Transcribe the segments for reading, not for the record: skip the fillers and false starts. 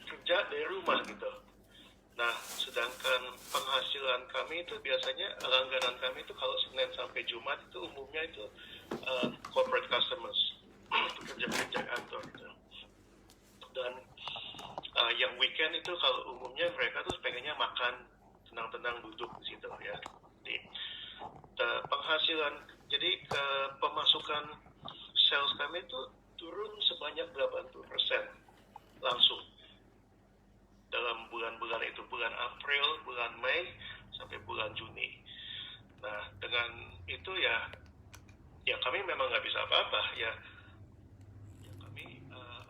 kerja dari rumah gitu. Nah, sedangkan penghasilan kami itu biasanya langganan kami itu kalau Senin sampai Jumat itu umumnya itu corporate customers, pekerja-pekerja kantor gitu. Dan yang weekend itu kalau umumnya mereka tuh pengennya makan tenang-tenang duduk di situ ya. Jadi penghasilan, jadi pemasukan sales kami itu turun sebanyak 80% langsung dalam bulan-bulan itu, bulan April, bulan Mei, sampai bulan Juni. Nah, dengan itu ya kami memang nggak bisa apa-apa ya. Kami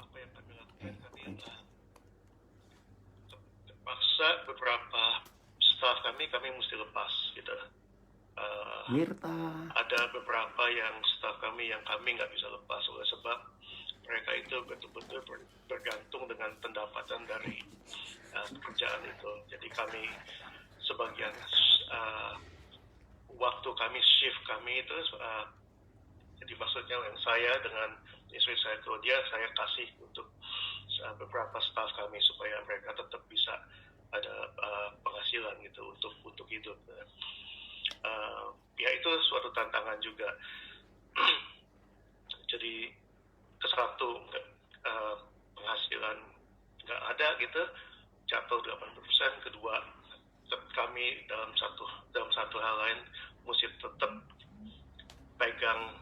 apa yang kami lakukan, kami terpaksa beberapa staff kami mesti lepas gitu. Mirta. Ada beberapa yang staff kami yang kami nggak bisa lepas oleh sebab mereka itu betul-betul bergantung dengan pendapatan dari pekerjaan itu. Jadi kami sebagian waktu kami shift kami itu jadi maksudnya yang saya dengan istri saya Claudia saya kasih untuk beberapa staff kami supaya mereka tetap bisa ada penghasilan gitu untuk hidup. Ya itu suatu tantangan juga. Jadi kesatu penghasilan nggak ada gitu, jatuh 80%. Kedua, kami dalam satu hal lain mesti tetap pegang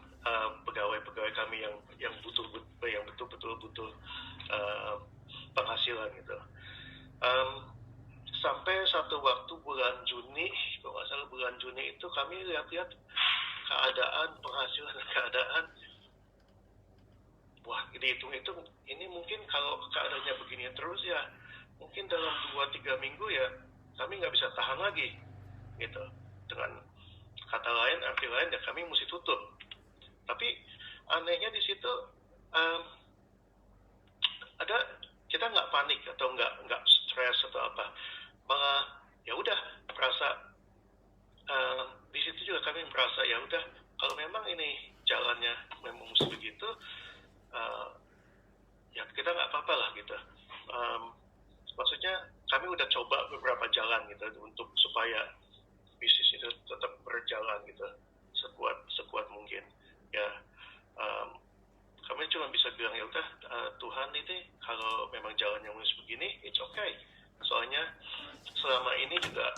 pegawai-pegawai kami yang betul-betul butuh penghasilan gitu. Sampai satu waktu bulan Juni, kalau nggak salah bulan Juni itu kami lihat-lihat keadaan wah dihitung-hitung ini mungkin kalau keadaannya begini terus ya mungkin dalam 2-3 minggu ya kami nggak bisa tahan lagi gitu. Dengan kata lain, arti lain ya kami mesti tutup. Tapi anehnya di situ ada kita nggak panik atau nggak stres atau apa, malah ya udah merasa di situ juga kami merasa ya udah kalau memang ini jalannya memang mesti begitu, ya kita nggak apa-apa lah gitu. Maksudnya kami udah coba beberapa jalan gitu untuk supaya bisnis itu tetap berjalan gitu sekuat mungkin ya. Kami cuma bisa bilang ya udah Tuhan ini kalau memang jalannya mulus begini it's okay. Soalnya selama ini juga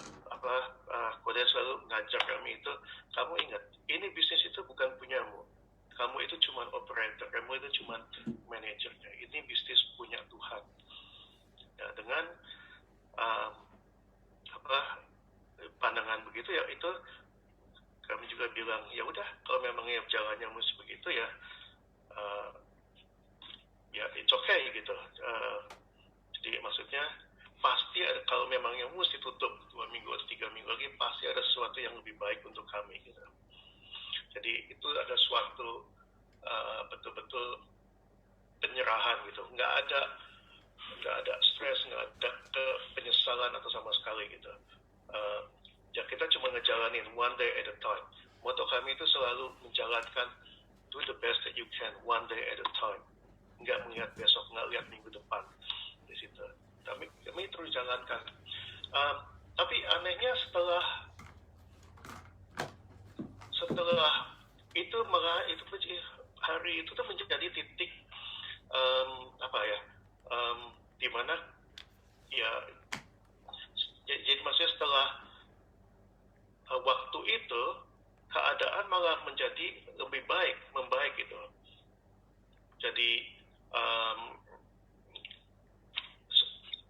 Koda selalu ngajar kami itu, kamu ingat ini bisnis itu bukan punyamu, kamu itu cuma operator, kamu itu cuma manajernya, ini bisnis punya Tuhan ya. Dengan pandangan begitu ya itu kami juga bilang ya udah kalau memang ya jalannya mesti begitu ya ya it's okay gitu. Jadi maksudnya pasti ada, kalau memang yang mesti tutup 2 minggu atau 3 minggu lagi pasti ada sesuatu yang lebih baik untuk kami gitu. Jadi itu ada suatu betul-betul penyerahan gitu, nggak ada stres, nggak ada penyesalan atau sama sekali gitu. Ya kita cuma ngejalanin one day at a time. Moto kami itu selalu menjalankan do the best that you can one day at a time. Nggak melihat besok, nggak lihat minggu depan di situ. Kami terus jalankan. Tapi anehnya setelah itu malah itu hari itu tuh menjadi titik di mana ya jadi maksudnya setelah waktu itu keadaan malah menjadi lebih membaik gitu. Jadi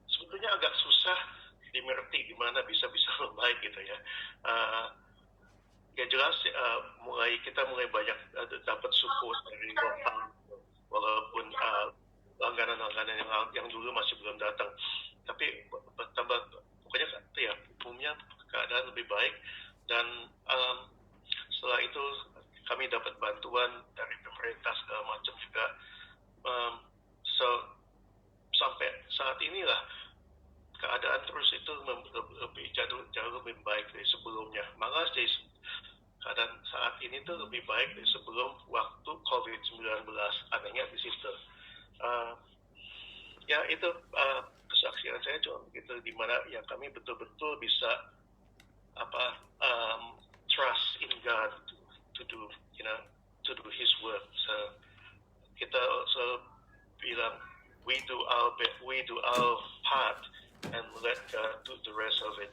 sebetulnya agak susah dimengerti gimana bisa membaik gitu ya. Ya jelas kita mulai banyak dapat support dari lokal walaupun langganan-langganan yang dulu masih belum datang, tapi bertambah pokoknya ya umumnya keadaan lebih baik. Dan setelah itu kami dapat bantuan dari pemerintah segala macam juga. Sampai saat inilah keadaan terus itu jauh lebih baik dari sebelumnya. Malah keadaan saat ini tuh lebih baik dari sebelum waktu COVID-19. Anehnya di situ. ya itu kesaksian saya cuma begitu, di mana yang kami betul-betul bisa trust in God to do to do His work. So kita selalu bilang we do our part and let God do the rest of it.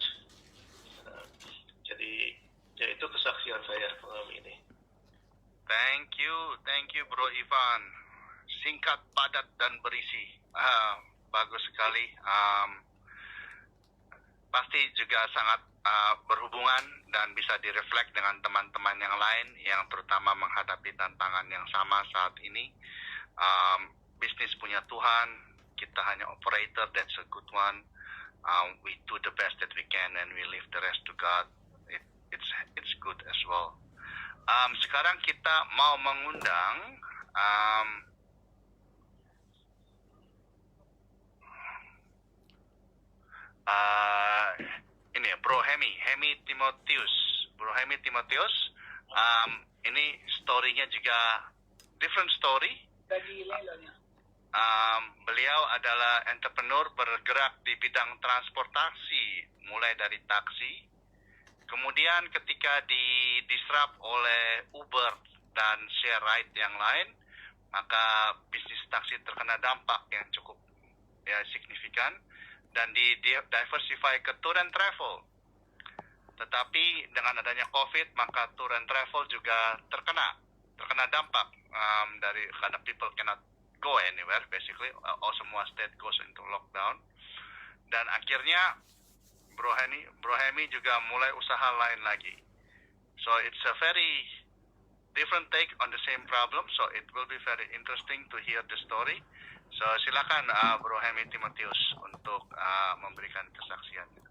Jadi ya itu kesaksian saya malam ini. Thank you Bro Ivan. Singkat, padat dan berisi. Bagus sekali. Pasti juga sangat berhubungan dan bisa direflek dengan teman-teman yang lain yang terutama menghadapi tantangan yang sama saat ini. Bisnis punya Tuhan, kita hanya operator, that's a good one. We do the best that we can and we leave the rest to God. It's good as well. Sekarang kita mau mengundang ini ya, Bro Hemi Timotius. Bro Hemi Timotius, ini story-nya juga different story. Beliau adalah entrepreneur bergerak di bidang transportasi, mulai dari taksi. Kemudian ketika disrupt oleh Uber dan share ride yang lain, maka bisnis taksi terkena dampak yang cukup signifikan dan diversify ke tour and travel. Tetapi dengan adanya COVID, maka tour and travel juga terkena dampak karena people cannot go anywhere basically. Semua state goes into lockdown. Dan akhirnya Bro Hemi juga mulai usaha lain lagi. So it's a very different take on the same problem. So it will be very interesting to hear the story. So silakan Bro Hemi Timotius untuk memberikan kesaksiannya.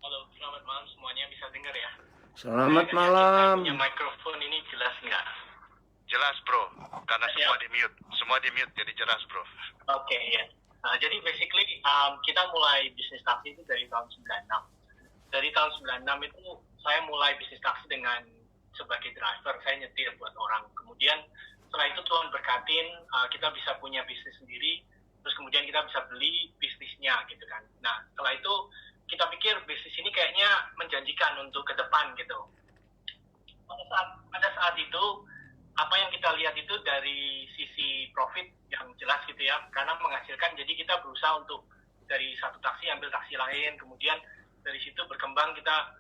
Halo, selamat malam semuanya, bisa dengar ya? Selamat malam. Punya mikrofon ini jelas nggak? Jelas Bro, karena semua di mute jadi jelas Bro. Oke, ya. Jadi basically kita mulai bisnis taksi itu dari tahun 96. Dari tahun 96 itu saya mulai bisnis taksi dengan sebagai driver, saya nyetir buat orang. Kemudian setelah itu Tuhan berkatin, kita bisa punya bisnis sendiri, terus kemudian kita bisa beli bisnisnya gitu kan. Nah setelah itu kita pikir bisnis ini kayaknya menjanjikan untuk ke depan gitu. Pada saat itu apa yang kita lihat itu dari sisi profit yang jelas gitu ya, karena menghasilkan, jadi kita berusaha untuk dari satu taksi ambil taksi lain, kemudian dari situ berkembang kita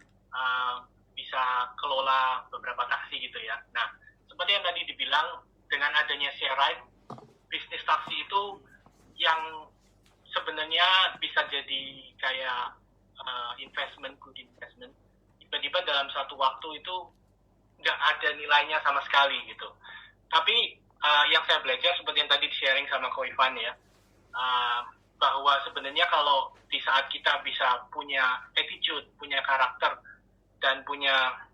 bisa kelola beberapa taksi gitu ya. Nah seperti yang tadi dibilang, dengan adanya share ride, bisnis taksi itu yang sebenarnya bisa jadi kayak good investment, tiba-tiba dalam satu waktu itu nggak ada nilainya sama sekali gitu. Tapi yang saya belajar seperti yang tadi di-sharing sama Ko Ivan ya, bahwa sebenarnya kalau di saat kita bisa punya attitude, punya karakter, dan punya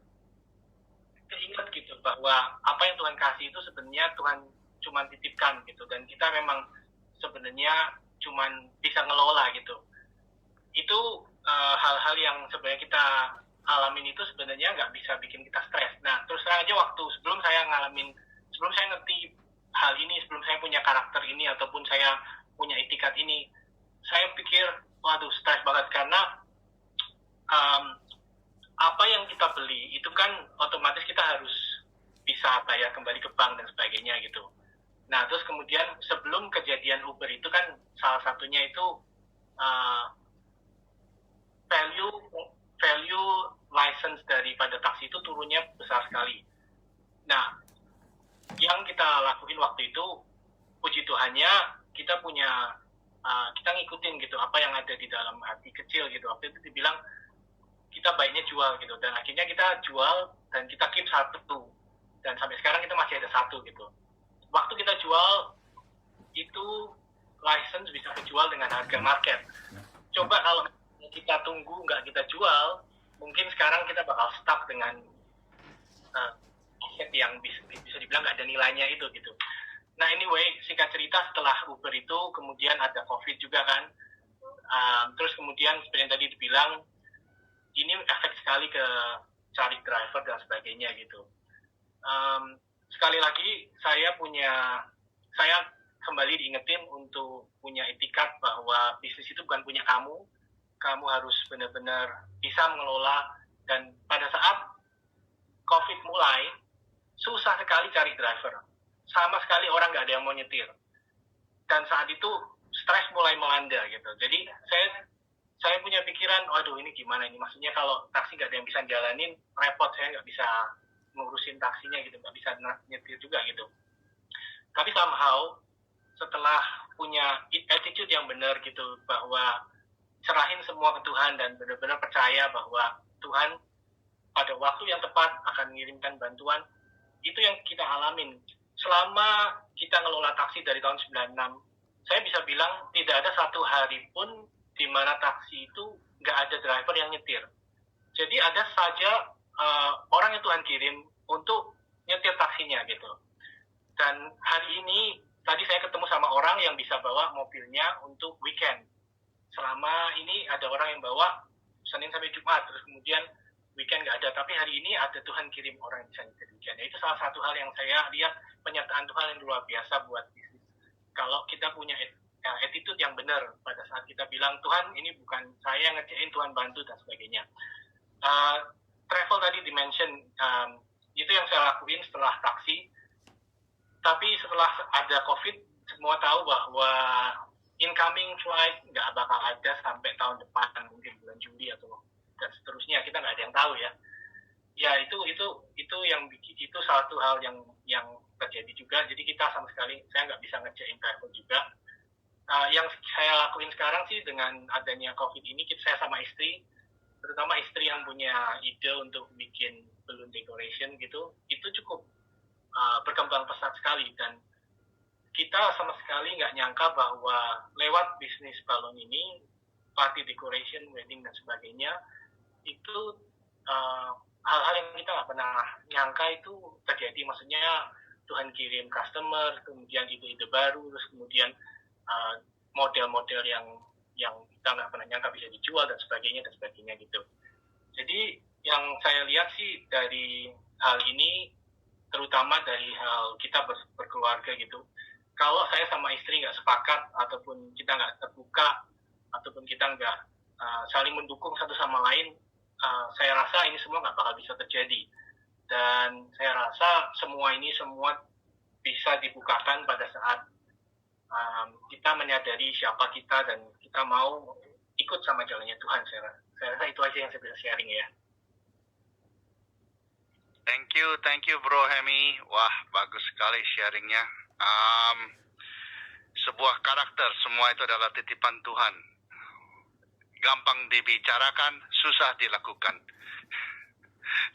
keinget gitu bahwa apa yang Tuhan kasih itu sebenarnya Tuhan cuma titipkan gitu, dan kita memang sebenarnya cuma bisa ngelola gitu. Itu hal-hal yang sebenarnya kita alamin itu sebenarnya nggak bisa bikin kita stres. Nah terus terang aja, waktu sebelum saya ngerti hal ini, sebelum saya punya karakter ini ataupun saya punya itikat ini, saya pikir waduh stres banget, karena apa yang kita beli itu kan otomatis kita harus bisa bayar kembali ke bank dan sebagainya gitu. Nah terus kemudian sebelum kejadian Uber itu kan salah satunya itu value license daripada taksi itu turunnya besar sekali. Nah yang kita lakuin waktu itu, puji Tuhannya kita punya kita ngikutin gitu apa yang ada di dalam hati kecil gitu. Waktu itu dibilang kita baiknya jual gitu, dan akhirnya kita jual dan kita keep satu, dan sampai sekarang kita masih ada satu gitu. Waktu kita jual itu license bisa kejual dengan harga market. Coba kalau kita tunggu nggak kita jual, mungkin sekarang kita bakal stuck dengan aset yang bisa dibilang nggak ada nilainya itu gitu. Nah anyway, singkat cerita, setelah Uber itu kemudian ada COVID juga kan, terus kemudian seperti yang tadi dibilang, ini efek sekali ke cari driver dan sebagainya gitu. Sekali lagi saya kembali diingetin untuk punya etikat bahwa bisnis itu bukan punya kamu harus benar-benar bisa mengelola. Dan pada saat COVID mulai, susah sekali cari driver. Sama sekali orang nggak ada yang mau nyetir. Dan saat itu stres mulai melanda gitu. Jadi saya punya pikiran, waduh ini gimana ini? Maksudnya kalau taksi nggak ada yang bisa jalanin, repot, saya nggak bisa ngurusin taksinya gitu, nggak bisa nyetir juga gitu. Tapi somehow setelah punya attitude yang benar gitu, bahwa serahin semua ke Tuhan dan benar-benar percaya bahwa Tuhan pada waktu yang tepat akan mengirimkan bantuan, itu yang kita alamin. Selama kita ngelola taksi dari tahun 96, saya bisa bilang tidak ada satu hari pun di mana taksi itu nggak ada driver yang nyetir. Jadi ada saja orang yang Tuhan kirim untuk nyetir taksinya gitu. Dan hari ini, tadi saya ketemu sama orang yang bisa bawa mobilnya untuk weekend. Selama ini ada orang yang bawa Senin sampai Jumat, terus kemudian weekend nggak ada. Tapi hari ini ada Tuhan kirim orang yang bisa nyetir weekend. Itu salah satu hal yang saya lihat penyataan Tuhan yang luar biasa buat bisnis. Kalau kita punya attitude yang benar pada saat kita bilang, Tuhan ini bukan saya ngerjain, Tuhan bantu dan sebagainya. Travel tadi dimention, itu yang saya lakuin setelah taksi. Tapi setelah ada COVID, semua tahu bahwa incoming flight nggak bakal ada sampai tahun depan, mungkin bulan Juli atau dan seterusnya, kita nggak ada yang tahu ya. Ya itu yang itu satu hal yang terjadi juga. Jadi kita sama sekali saya nggak bisa ngerjain travel juga. Yang saya lakuin sekarang sih dengan adanya COVID ini, saya sama istri, terutama istri yang punya ide untuk bikin balloon decoration gitu, itu cukup berkembang pesat sekali. Dan kita sama sekali nggak nyangka bahwa lewat bisnis balon ini, party decoration, wedding dan sebagainya, itu hal-hal yang kita nggak pernah nyangka itu terjadi. Maksudnya Tuhan kirim customer, kemudian ide-ide baru, terus kemudian model-model yang kita nggak pernah nyangka bisa dijual dan sebagainya gitu. Jadi yang saya lihat sih dari hal ini, terutama dari hal kita berkeluarga gitu, kalau saya sama istri nggak sepakat, ataupun kita nggak terbuka, ataupun kita nggak saling mendukung satu sama lain, saya rasa ini semua nggak bakal bisa terjadi. Dan saya rasa semua bisa dibukakan pada saat kita menyadari siapa kita dan kita mau ikut sama jalannya Tuhan. Saya rasa itu aja yang saya bisa sharing ya. Thank you Bro Hemi. Wah, bagus sekali sharingnya. Sebuah karakter, semua itu adalah titipan Tuhan. Gampang dibicarakan, susah dilakukan.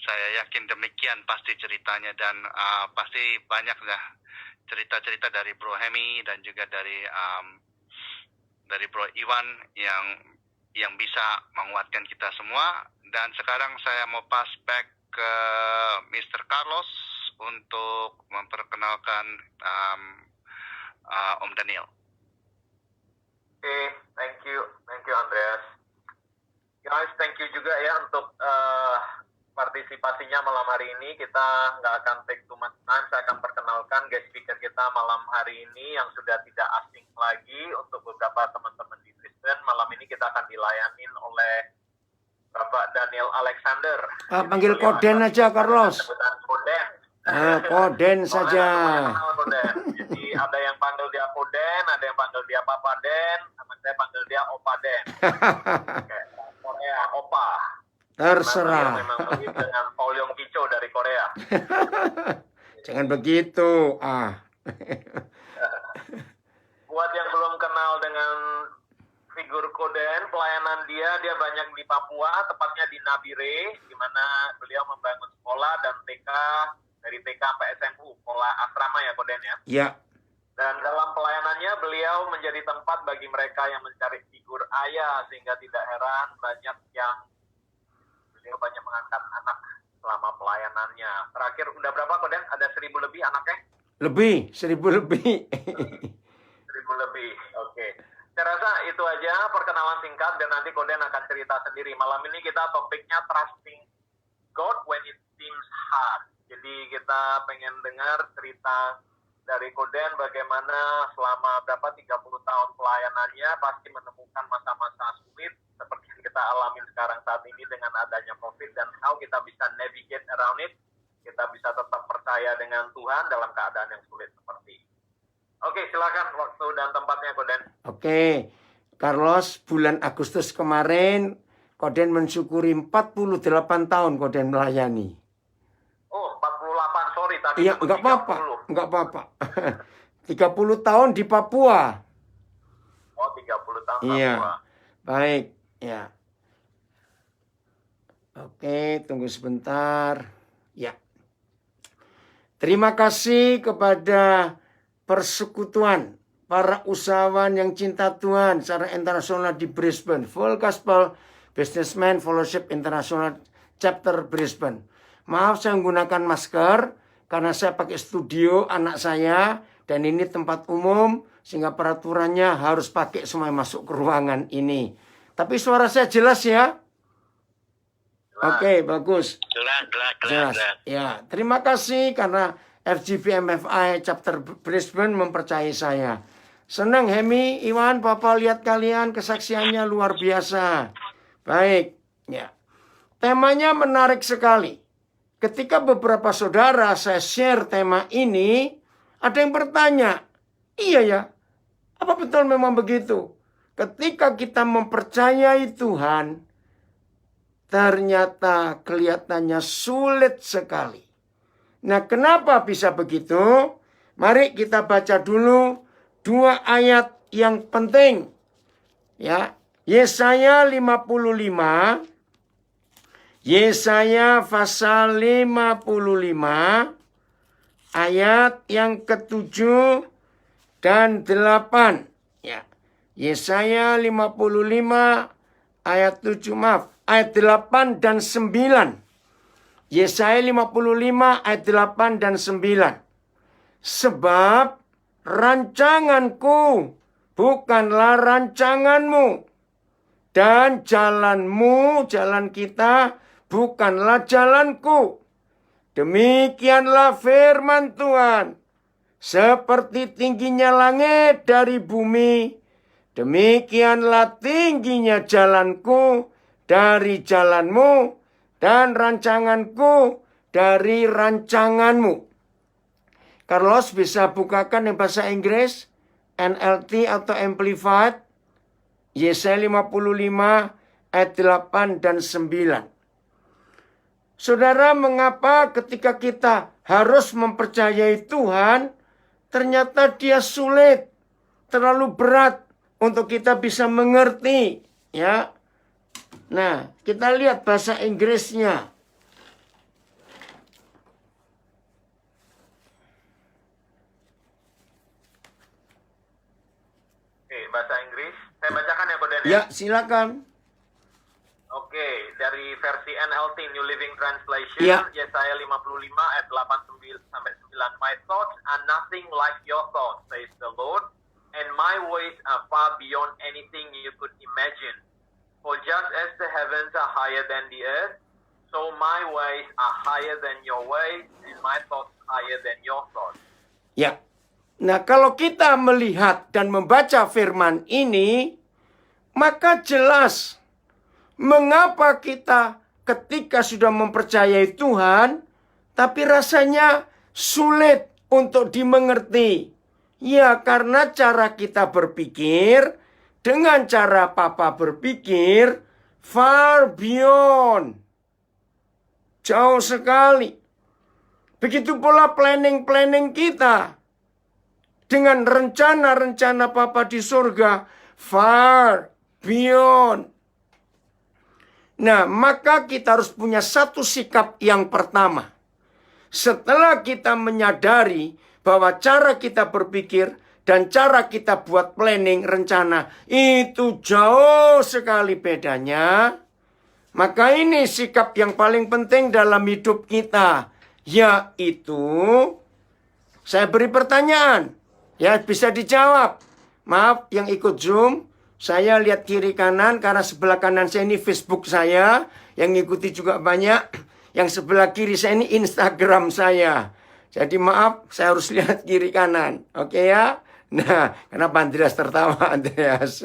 Saya yakin demikian pasti ceritanya, dan pasti banyaklah cerita-cerita dari Bro Hemi dan juga dari Bro Iwan yang bisa menguatkan kita semua. Dan sekarang saya mau pass back ke Mr. Carlos untuk memperkenalkan Om Daniel. Oke, thank you Andreas. Guys, thank you juga ya untuk partisipasinya malam hari ini. Kita nggak akan take too much time. Saya akan perkenalkan guest speaker kita malam hari ini yang sudah tidak asing lagi untuk beberapa teman-teman di Brisbane. Malam ini kita akan dilayanin oleh Bapak Daniel Alexander. Panggil Koden aja, Carlos. Sebutan Koden. Koden saja. Koden. Jadi ada yang panggil dia Koden, ada yang panggil dia Papa Den, sama saya panggil dia Opa Den. Korea Opa. Terserah. Memang begitu dengan Paul Yong Kicho dari Korea. Jangan begitu. Buat yang belum kenal dengan figur Koden, pelayanan dia banyak di Papua, tepatnya di Nabire, di mana beliau membangun sekolah dan TK, dari TK sampai SMU, sekolah asrama ya Koden ya. Ya. Dan dalam pelayanannya beliau menjadi tempat bagi mereka yang mencari figur ayah, sehingga tidak heran beliau banyak mengangkat anak selama pelayanannya. Terakhir udah berapa Koden? Ada 1.000 lebih anaknya? Lebih, 1.000 lebih. 1.000 lebih, oke. Saya rasa itu aja perkenalan singkat, dan nanti Koden akan cerita sendiri. Malam ini kita topiknya Trusting God When It Seems Hard. Jadi kita pengen dengar cerita dari Koden bagaimana selama berapa 30 tahun pelayanannya pasti menemukan masa-masa sulit seperti yang kita alami sekarang saat ini dengan adanya COVID, dan how kita bisa navigate around it, kita bisa tetap percaya dengan Tuhan dalam keadaan yang sulit seperti ini. Oke, silakan waktu dan tempatnya Koden. Oke, Carlos, bulan Agustus kemarin Koden mensyukuri 48 tahun Koden melayani. Oh, 48, sorry tadi. Iya, enggak apa-apa. Enggak apa-apa. 30 tahun di Papua. Oh, 30 tahun Iya. Papua. Baik, ya. Oke, tunggu sebentar. Ya. Terima kasih kepada persekutuan para usahawan yang cinta Tuhan secara internasional di Brisbane. Full Gospel Businessman Fellowship International Chapter Brisbane. Maaf saya menggunakan masker karena saya pakai studio anak saya dan ini tempat umum sehingga peraturannya harus pakai semua yang masuk ke ruangan ini. Tapi suara saya jelas ya? Oke, bagus. Jelas. Ya, terima kasih karena FGB MFI Chapter Brisbane mempercayai saya. Senang Hemi, Iwan, Papa lihat kalian kesaksiannya luar biasa. Baik, ya. Temanya menarik sekali. Ketika beberapa saudara saya share tema ini, ada yang bertanya, iya ya, apa betul memang begitu? Ketika kita mempercayai Tuhan, ternyata kelihatannya sulit sekali. Nah, kenapa bisa begitu? Mari kita baca dulu 2 ayat yang penting. Ya, Yesaya 55. Yesaya pasal 55 ayat yang ke-7 dan 8. Ya. Yesaya 55 ayat 7, maaf, ayat 8 dan 9. Yesaya 55 ayat 8 dan 9. Sebab rancanganku bukanlah rancanganmu, dan jalanmu, jalan kita, bukanlah jalanku. Demikianlah firman Tuhan. Seperti tingginya langit dari bumi, demikianlah tingginya jalanku dari jalanmu, dan rancanganku dari rancanganmu. Carlos bisa bukakan yang bahasa Inggris, NLT atau Amplified, Yesaya 55 ayat 8 dan 9. Saudara, mengapa ketika kita harus mempercayai Tuhan, ternyata dia sulit, terlalu berat untuk kita bisa mengerti, ya. Nah, kita lihat bahasa Inggrisnya. Oke, bahasa Inggris. Saya bacakan ya Koden. Ya, silakan. Oke, dari versi NLT New Living Translation, Ya. Yesaya 55 ayat 8 sampai 9. My thoughts are nothing like your thoughts, says the Lord, and my ways are far beyond anything you could imagine. For just as the heavens are higher than the earth, so my ways are higher than your ways, and my thoughts higher than your thoughts. Ya. Nah, kalau kita melihat dan membaca firman ini, maka jelas mengapa kita ketika sudah mempercayai Tuhan, tapi rasanya sulit untuk dimengerti. Ya, karena cara kita berpikir dengan cara Papa berpikir far beyond. Jauh sekali. Begitu pula planning-planning kita. Dengan rencana-rencana Papa di surga far beyond. Nah, maka kita harus punya satu sikap yang pertama. Setelah kita menyadari bahwa cara kita berpikir dan cara kita buat planning, rencana, itu jauh sekali bedanya. Maka ini sikap yang paling penting dalam hidup kita. Yaitu, saya beri pertanyaan. Ya, bisa dijawab. Maaf yang ikut Zoom. Saya lihat kiri kanan karena sebelah kanan saya ini Facebook saya. Yang ngikuti juga banyak. Yang sebelah kiri saya ini Instagram saya. Jadi maaf, saya harus lihat kiri kanan. Oke ya? Nah, kenapa Andreas tertawa, Andreas?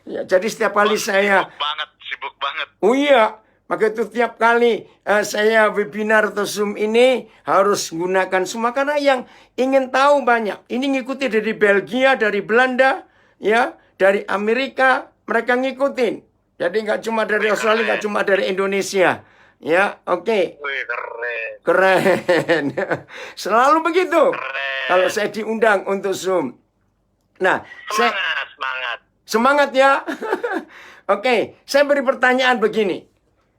Ya, jadi setiap kali saya... Sibuk banget. Oh iya, maka itu tiap kali saya webinar atau Zoom ini harus gunakan semua. Karena yang ingin tahu banyak. Ini ngikuti dari Belgia, dari Belanda, ya, dari Amerika. Mereka ngikutin. Jadi nggak cuma dari Australia, nggak cuma dari Indonesia. Ya, oke. Wih, keren. Keren. Selalu begitu. Keren. Kalau saya diundang untuk Zoom. Nah, Semangat. semangat ya. Oke, saya beri pertanyaan begini.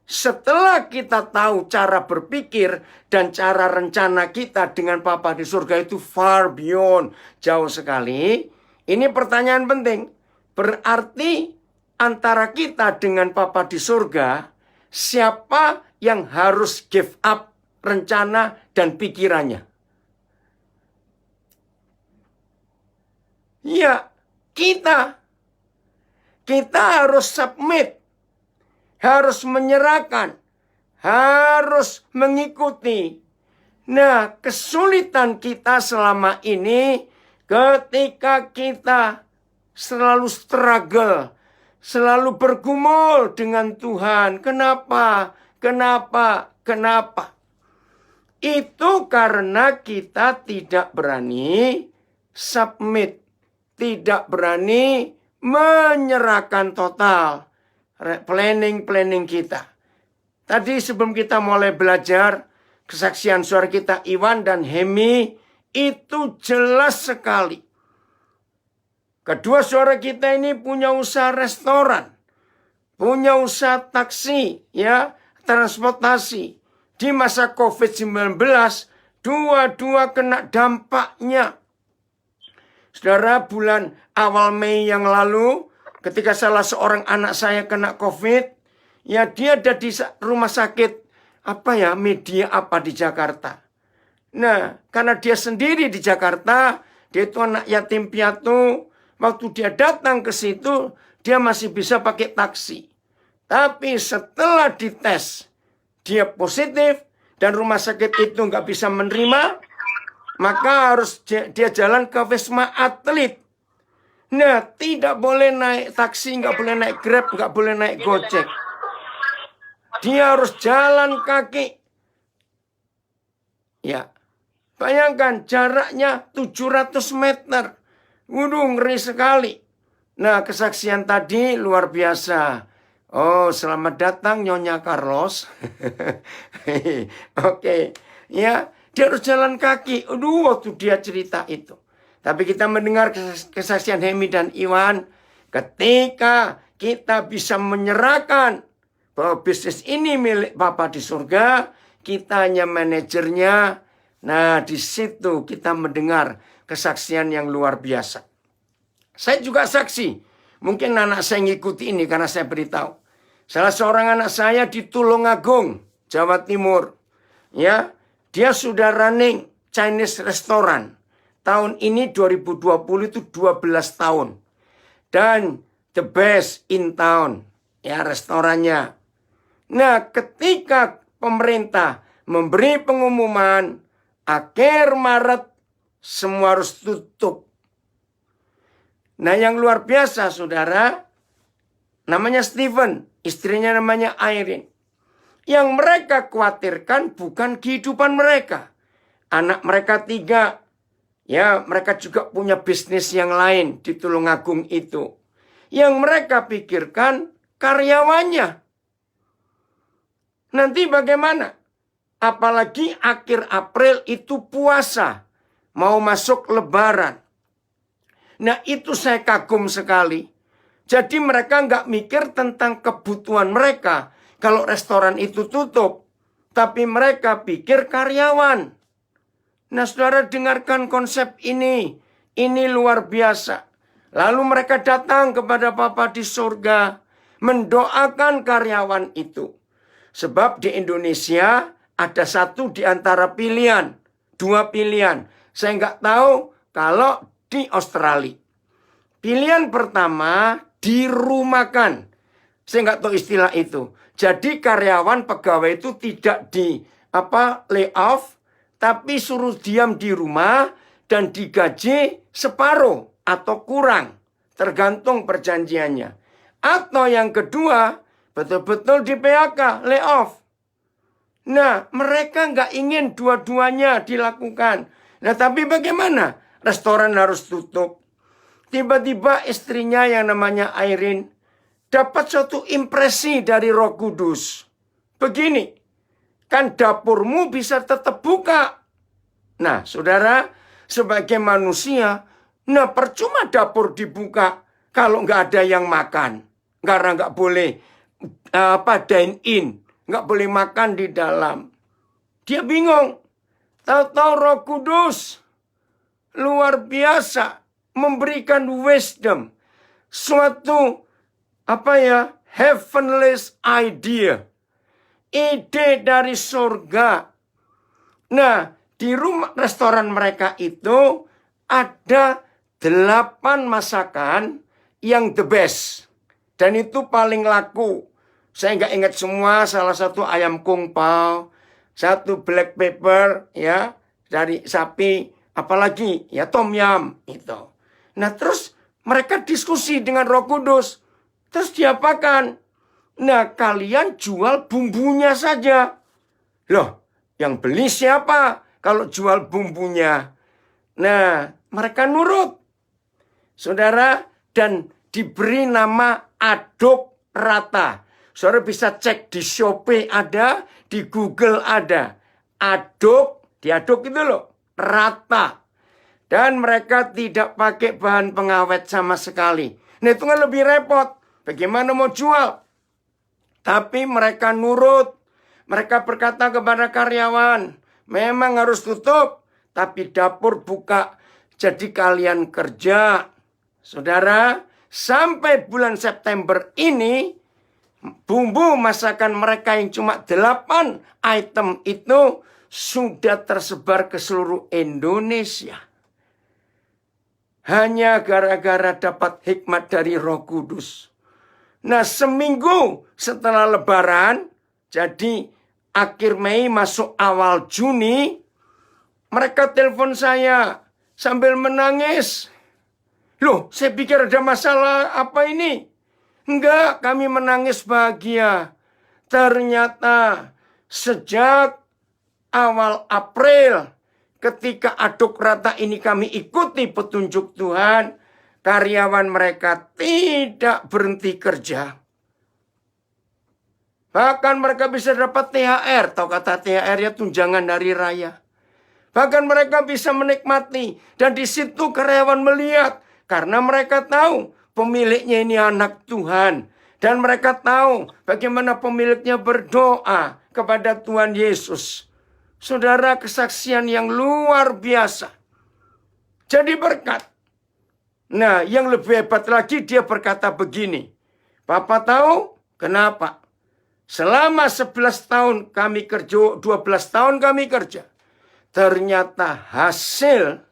Setelah kita tahu cara berpikir dan cara rencana kita dengan Bapa di surga itu far beyond, jauh sekali. Ini pertanyaan penting. Berarti antara kita dengan Bapa di surga, siapa yang harus give up rencana dan pikirannya? Ya, kita. Kita harus submit, harus menyerahkan, harus mengikuti. Nah, kesulitan kita selama ini ketika kita selalu struggle, selalu bergumul dengan Tuhan. Kenapa? Itu karena kita tidak berani submit, tidak berani menyerahkan total planning kita. Tadi sebelum kita mulai belajar kesaksian suara kita Iwan dan Hemi itu jelas sekali. Kedua saudara kita ini punya usaha restoran, punya usaha taksi, ya, transportasi. Di masa COVID-19 dua-dua kena dampaknya. Saudara, bulan awal Mei yang lalu, ketika salah seorang anak saya kena COVID, ya dia ada di rumah sakit, media di Jakarta. Nah, karena dia sendiri di Jakarta, dia itu anak yatim piatu, waktu dia datang ke situ, dia masih bisa pakai taksi. Tapi setelah dites, dia positif, dan rumah sakit itu nggak bisa menerima, maka harus dia jalan ke Wisma Atlet. Nah, tidak boleh naik taksi, nggak boleh naik Grab, nggak boleh naik Gojek. Dia harus jalan kaki. Ya, bayangkan jaraknya 700 meter. Waduh, ngeri sekali. Nah, kesaksian tadi luar biasa. Oh, selamat datang Nyonya Carlos. Oke, ya. Dia harus jalan kaki. Aduh, waktu dia cerita itu. Tapi kita mendengar kesaksian Hemi dan Iwan. Ketika kita bisa menyerahkan bahwa bisnis ini milik Bapa di surga. Kita hanya manajernya. Nah, di situ kita mendengar kesaksian yang luar biasa. Saya juga saksi. Mungkin anak saya ngikuti ini karena saya beritahu. Salah seorang anak saya di Tulungagung, Jawa Timur. Ya. Dia sudah running Chinese restaurant. Tahun ini 2020 itu 12 tahun. Dan the best in town. Ya, restorannya. Nah, ketika pemerintah memberi pengumuman akhir Maret semua harus tutup. Nah, yang luar biasa, saudara, namanya Steven, istrinya namanya Irene. Yang mereka khawatirkan bukan kehidupan mereka. Anak mereka 3. Ya, mereka juga punya bisnis yang lain di Tulungagung itu. Yang mereka pikirkan karyawannya. Nanti bagaimana? Apalagi akhir April itu puasa. Mau masuk Lebaran. Nah, itu saya kagum sekali. Jadi mereka nggak mikir tentang kebutuhan mereka. Kalau restoran itu tutup. Tapi mereka pikir karyawan. Nah, saudara dengarkan konsep ini. Ini luar biasa. Lalu mereka datang kepada Bapa di surga. Mendoakan karyawan itu. Sebab di Indonesia ada satu di antara pilihan. 2 pilihan. Saya nggak tahu kalau di Australia. Pilihan pertama dirumahkan. Saya nggak tahu istilah itu. Jadi karyawan pegawai itu tidak di lay off, tapi suruh diam di rumah dan digaji separuh atau kurang, tergantung perjanjiannya. Atau yang kedua, betul-betul di PHK, lay off. Nah, mereka nggak ingin dua-duanya dilakukan. Nah, tapi bagaimana? Restoran harus tutup. Tiba-tiba istrinya yang namanya Irene dapat suatu impresi dari Roh Kudus. Begini, kan dapurmu bisa tetap buka. Nah, saudara, sebagai manusia, nah percuma dapur dibuka kalau nggak ada yang makan. Karena nggak boleh dine in, nggak boleh makan di dalam. Dia bingung. Tahu-tahu Roh Kudus luar biasa memberikan wisdom, suatu heavenly idea, ide dari surga. Nah, di rumah restoran mereka itu ada 8 masakan yang the best. Dan itu paling laku. Saya nggak ingat semua, salah satu ayam kung pao, satu black pepper, ya, dari sapi, apalagi, ya tom yum, itu. Nah, terus mereka diskusi dengan Roh Kudus. Terus diapakan? Nah, kalian jual bumbunya saja. Loh, yang beli siapa kalau jual bumbunya? Nah, mereka nurut. Saudara, dan diberi nama aduk rata. Saudara bisa cek di Shopee ada, di Google ada. Aduk, diaduk itu loh, rata. Dan mereka tidak pakai bahan pengawet sama sekali. Nah, itu kan lebih repot. Bagaimana mau jual? Tapi mereka nurut. Mereka berkata kepada karyawan, memang harus tutup, tapi dapur buka. Jadi kalian kerja. Saudara, sampai bulan September ini, bumbu masakan mereka yang cuma 8 item itu sudah tersebar ke seluruh Indonesia. Hanya gara-gara dapat hikmat dari Roh Kudus. Nah, seminggu setelah Lebaran, jadi akhir Mei masuk awal Juni, mereka telepon saya sambil menangis. Loh, saya pikir ada masalah apa ini? Enggak, kami menangis bahagia. Ternyata sejak awal April, ketika aduk rata ini kami ikuti petunjuk Tuhan, karyawan mereka tidak berhenti kerja. Bahkan mereka bisa dapat THR, atau kata THR ya tunjangan hari raya. Bahkan mereka bisa menikmati, dan di situ karyawan melihat, karena mereka tahu pemiliknya ini anak Tuhan. Dan mereka tahu bagaimana pemiliknya berdoa kepada Tuhan Yesus. Saudara, kesaksian yang luar biasa. Jadi berkat. Nah, yang lebih hebat lagi dia berkata begini. Papa tahu kenapa? Selama 11 tahun kami kerja, 12 tahun kami kerja. Ternyata hasil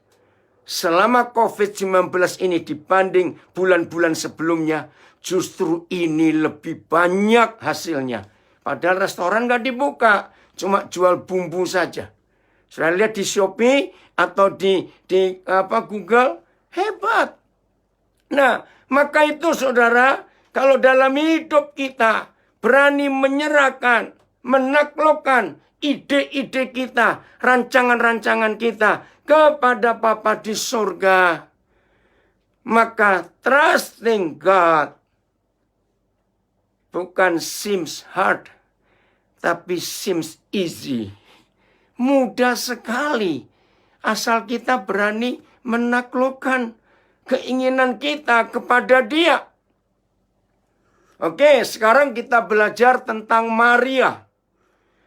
selama COVID-19 ini dibanding bulan-bulan sebelumnya, justru ini lebih banyak hasilnya. Padahal restoran gak dibuka. Cuma jual bumbu saja. Sudah lihat di Shopee atau di Google, hebat. Nah, maka itu saudara, kalau dalam hidup kita berani menyerahkan, menaklukkan ide-ide kita, rancangan-rancangan kita kepada Bapa di surga, maka trusting God bukan seems hard, tapi seems easy. Mudah sekali. Asal kita berani menaklukkan keinginan kita kepada Dia. Oke, sekarang kita belajar tentang Maria.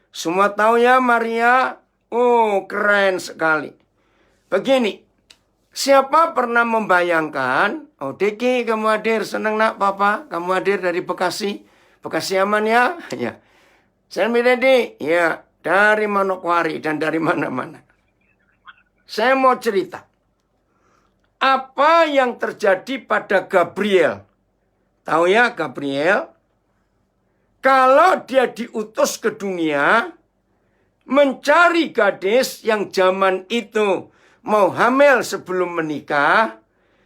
Semua tahu ya Maria? Oh, keren sekali. Begini, siapa pernah membayangkan, oh Diki kamu hadir, senang nak Papa, kamu hadir dari Bekasi. Bekasi aman ya? Ya. Saya Dedi, ya dari Manokwari dan dari mana-mana. Saya mau cerita. Apa yang terjadi pada Gabriel? Tahu ya Gabriel? Kalau dia diutus ke dunia, mencari gadis yang zaman itu mau hamil sebelum menikah,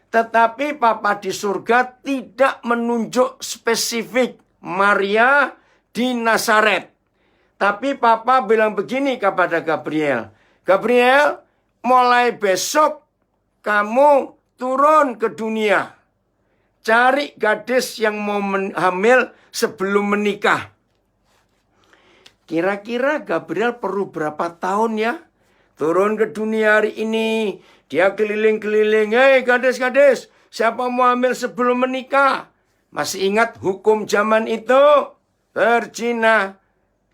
tetapi Papa di surga tidak menunjuk spesifik Maria di Nazaret. Tapi Papa bilang begini kepada Gabriel, Gabriel, mulai besok kamu turun ke dunia. Cari gadis yang mau hamil sebelum menikah. Kira-kira Gabriel perlu berapa tahun ya? Turun ke dunia hari ini. Dia keliling-keliling. Hei gadis-gadis, siapa mau hamil sebelum menikah? Masih ingat hukum zaman itu? Berzina,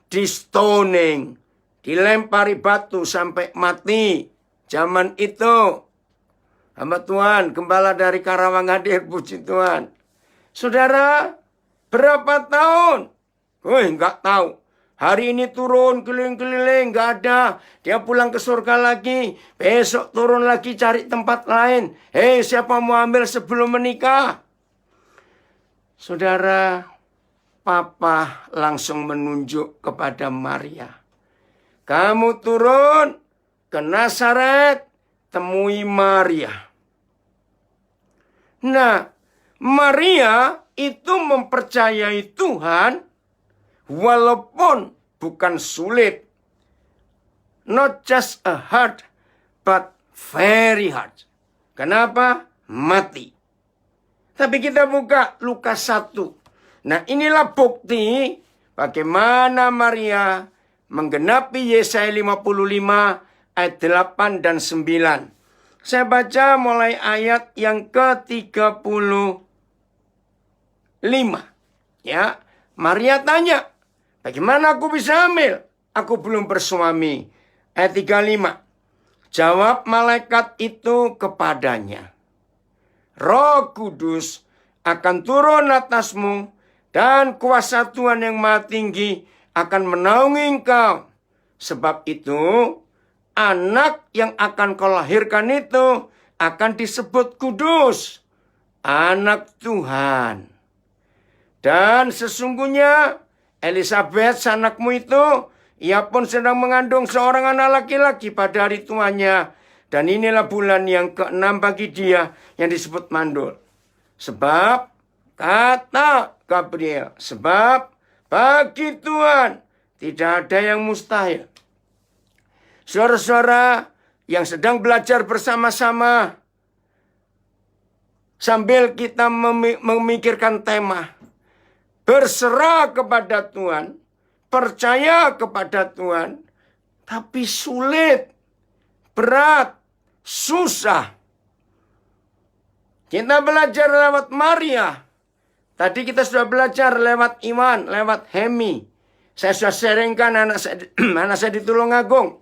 di stoning, dilempari batu sampai mati. Zaman itu. Hamba Tuhan, gembala dari Karawang hadir, puji Tuhan. Saudara, berapa tahun? Enggak tahu. Hari ini turun keliling-keliling, enggak ada. Dia pulang ke surga lagi. Besok turun lagi cari tempat lain. Hei, siapa mau ambil sebelum menikah? Saudara, Papa langsung menunjuk kepada Maria. Kamu turun ke Nazaret, temui Maria. Nah, Maria itu mempercayai Tuhan walaupun bukan sulit. Not just a hard, but very hard. Kenapa? Mati. Tapi kita buka Lukas 1. Nah, inilah bukti bagaimana Maria menggenapi Yesaya 55 ayat 8 dan 9. Saya baca mulai ayat yang ke-35. Ya, Maria tanya, bagaimana aku bisa hamil? Aku belum bersuami. Ayat 35. Jawab malaikat itu kepadanya, Roh Kudus akan turun atasmu dan kuasa Tuhan yang Maha Tinggi akan menaungi engkau. Sebab itu, anak yang akan kau lahirkan itu akan disebut kudus, anak Tuhan. Dan sesungguhnya Elisabeth anakmu itu, ia pun sedang mengandung seorang anak laki-laki pada hari tuanya. Dan inilah bulan yang ke-6 bagi dia yang disebut mandul. Sebab, kata Gabriel, sebab bagi Tuhan tidak ada yang mustahil. Saudara-saudara yang sedang belajar bersama-sama, sambil kita memikirkan tema, berserah kepada Tuhan, percaya kepada Tuhan, tapi sulit, berat, susah. Kita belajar lewat Maria. Tadi kita sudah belajar lewat Iwan, lewat Hemi. Saya sudah sharingkan anak saya di Tulungagung.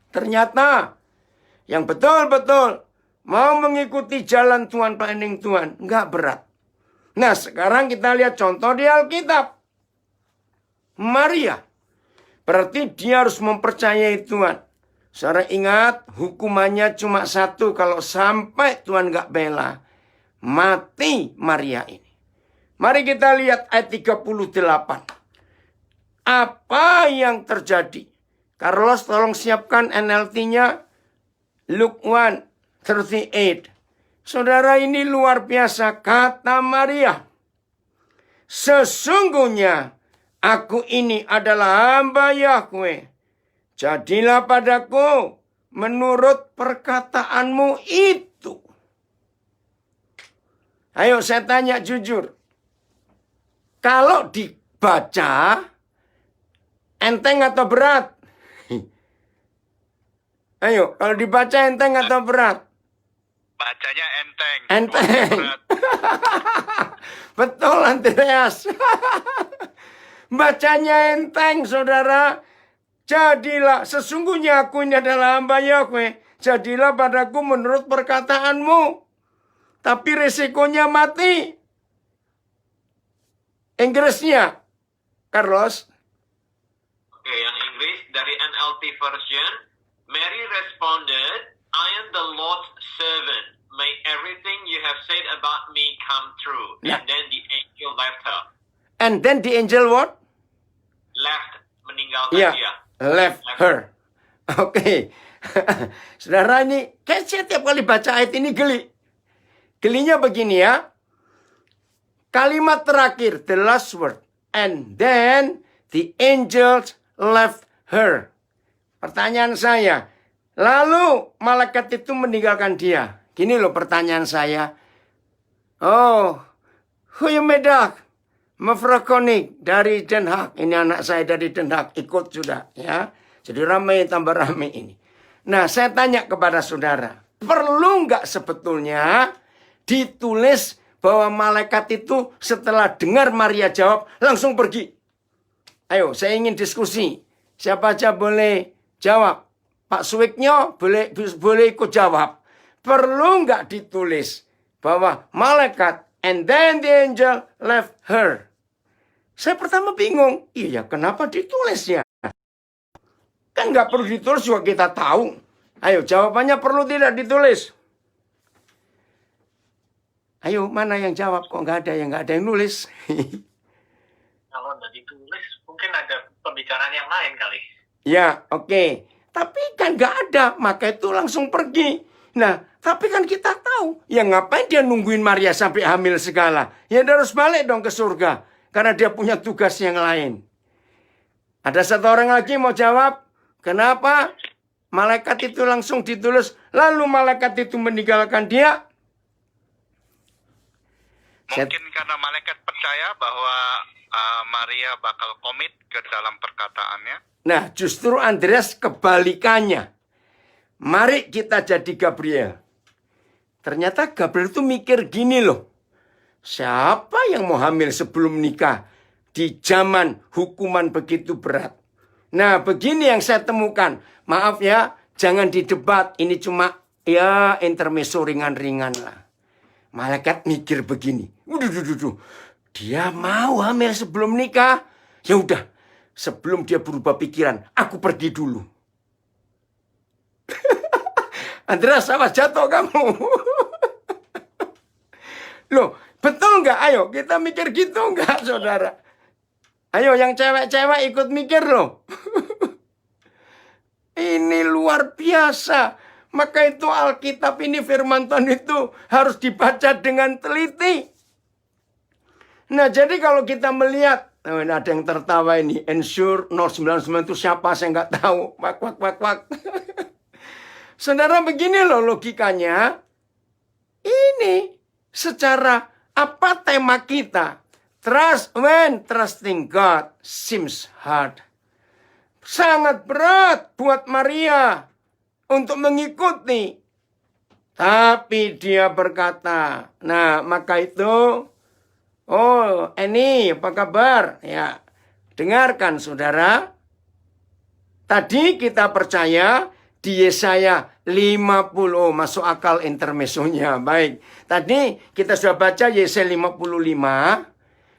Ternyata yang betul-betul mau mengikuti jalan Tuhan, planning Tuhan, enggak berat. Nah, sekarang kita lihat contoh di Alkitab. Maria. Berarti dia harus mempercayai Tuhan. Saudara ingat, hukumannya cuma satu kalau sampai Tuhan enggak bela. Mati Maria ini. Mari kita lihat ayat 38. Apa yang terjadi? Carlos, tolong siapkan NLT-nya. Luke 1:38. Saudara, ini luar biasa. Kata Maria, sesungguhnya aku ini adalah hamba Yahweh. Jadilah padaku menurut perkataanmu itu. Ayo saya tanya jujur. Kalau dibaca, enteng atau berat? Ayo, kalau dibaca enteng atau berat? Bacanya enteng. Enteng. Betul, Andreas. Bacanya enteng, saudara. Jadilah, sesungguhnya aku ini adalah hamba Yahweh. Jadilah padaku menurut perkataanmu. Tapi resikonya mati. Inggrisnya, Carlos. Oke, yang Inggris dari NLT version. Mary responded, I am the Lord's servant. May everything you have said about me come true. Nah. And then the angel left her. And then the angel what? Left, meninggalkan Ya. dia. left her. Oke. Saudara, ini kayak saya tiap kali baca ayat ini geli. Gelinya begini ya. Kalimat terakhir, the last word. And then the angels left her. Pertanyaan saya, lalu malaikat itu meninggalkan dia. Gini loh pertanyaan saya. Oh, goedemiddag, mevrouw Koning dari Den Haag. Ini anak saya dari Den Haag, ikut sudah ya. Jadi ramai tambah ramai ini. Nah, saya tanya kepada saudara, perlu nggak sebetulnya ditulis bahwa malaikat itu setelah dengar Maria jawab langsung pergi? Ayo, saya ingin diskusi. Siapa aja boleh jawab. Pak Suwiknyo boleh ikut jawab. Perlu nggak ditulis bahwa malaikat and then the angel left her? Saya pertama bingung. Iya, kenapa ditulis ya? Kan nggak perlu ditulis juga kita tahu. Ayo, jawabannya perlu tidak ditulis. Ayo, mana yang jawab? Kok nggak ada yang nulis? Kalau nggak ditulis, mungkin ada pembicaraan yang lain kali. Ya, oke. Tapi kan nggak ada, maka itu langsung pergi. Nah, tapi kan kita tahu, ya ngapain dia nungguin Maria sampai hamil segala? Ya dia harus balik dong ke surga, karena dia punya tugas yang lain. Ada satu orang lagi mau jawab, kenapa malaikat itu langsung ditulis, lalu malaikat itu meninggalkan dia? Mungkin karena malaikat percaya bahwa Maria bakal komit ke dalam perkataannya. Nah, justru Andreas kebalikannya. Mari kita jadi Gabriel. Ternyata Gabriel itu mikir gini loh. Siapa yang mau hamil sebelum nikah di zaman hukuman begitu berat? Nah, begini yang saya temukan. Maaf ya, jangan didebat. Ini cuma ya intermezzo ringan-ringan lah. Malaikat mikir begini. Dia mau hamil sebelum nikah. Ya udah, sebelum dia berubah pikiran, aku pergi dulu. Andreas, sama jatuh kamu. Loh, betul nggak? Ayo, kita mikir gitu nggak, saudara? Ayo, yang cewek-cewek ikut mikir loh. Ini luar biasa. Maka itu Alkitab ini, firman Tuhan itu harus dibaca dengan teliti. Nah, jadi kalau kita melihat, ada yang tertawa ini, Ensure 099 itu siapa, saya nggak tahu. Wak. Saudara, begini loh logikanya. Ini secara apa tema kita? Trust when trusting God seems hard. Sangat berat buat Maria untuk mengikuti. Tapi dia berkata, nah maka itu, oh Eni apa kabar? Ya, dengarkan saudara. Tadi kita percaya di Yesaya 50, masuk akal intermezzonya. Baik, tadi kita sudah baca Yesaya 55.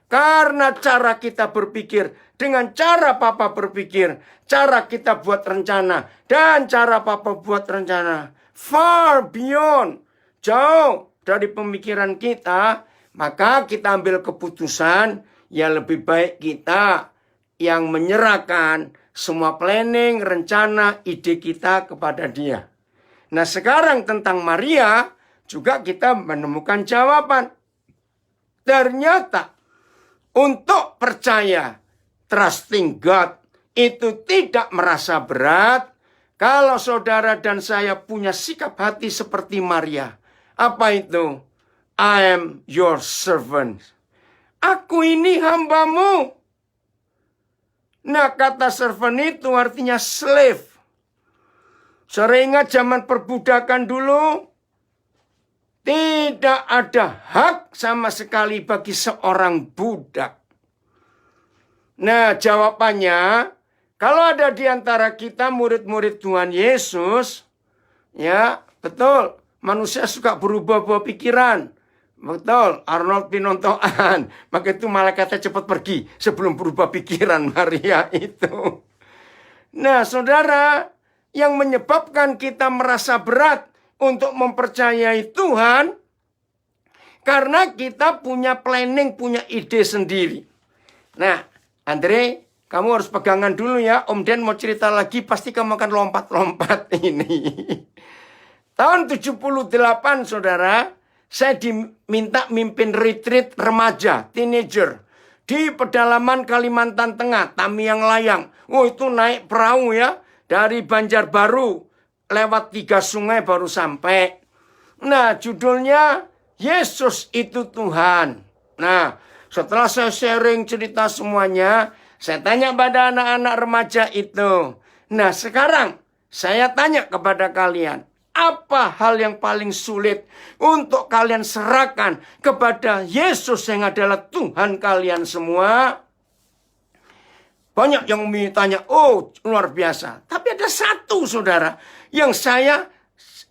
Karena cara kita berpikir dengan cara Papa berpikir, cara kita buat rencana, dan cara Papa buat rencana far beyond, jauh dari pemikiran kita, maka kita ambil keputusan, ya lebih baik kita yang menyerahkan semua planning, rencana, ide kita kepada dia. Nah, sekarang tentang Maria juga kita menemukan jawaban. Ternyata untuk percaya, trusting God, itu tidak merasa berat kalau saudara dan saya punya sikap hati seperti Maria. Apa itu? I am your servant. Aku ini hambamu. Nah, kata servant itu artinya slave. Saya ingat zaman perbudakan dulu, tidak ada hak sama sekali bagi seorang budak. Nah, jawabannya, kalau ada di antara kita murid-murid Tuhan Yesus, ya betul, manusia suka berubah-ubah pikiran. Betul, Arnold Pinontoan. Maka itu malaikatnya cepat pergi sebelum berubah pikiran Maria itu. Nah, saudara, yang menyebabkan kita merasa berat untuk mempercayai Tuhan, karena kita punya planning, punya ide sendiri. Nah, Andre, Kamu harus pegangan dulu ya. Om Den mau cerita lagi, pasti kamu akan lompat-lompat ini. Tahun 78, saudara, saya diminta mimpin retreat remaja, teenager. Di pedalaman Kalimantan Tengah, Tamiang Layang. Oh, itu naik perahu ya. Dari Banjarbaru, lewat 3 sungai baru sampai. Nah, judulnya Yesus itu Tuhan. Nah, setelah saya sharing cerita semuanya, saya tanya pada anak-anak remaja itu. Nah, sekarang saya tanya kepada kalian. Apa hal yang paling sulit untuk kalian serahkan kepada Yesus yang adalah Tuhan kalian semua? Banyak yang tanya, oh luar biasa. Tapi ada satu saudara yang saya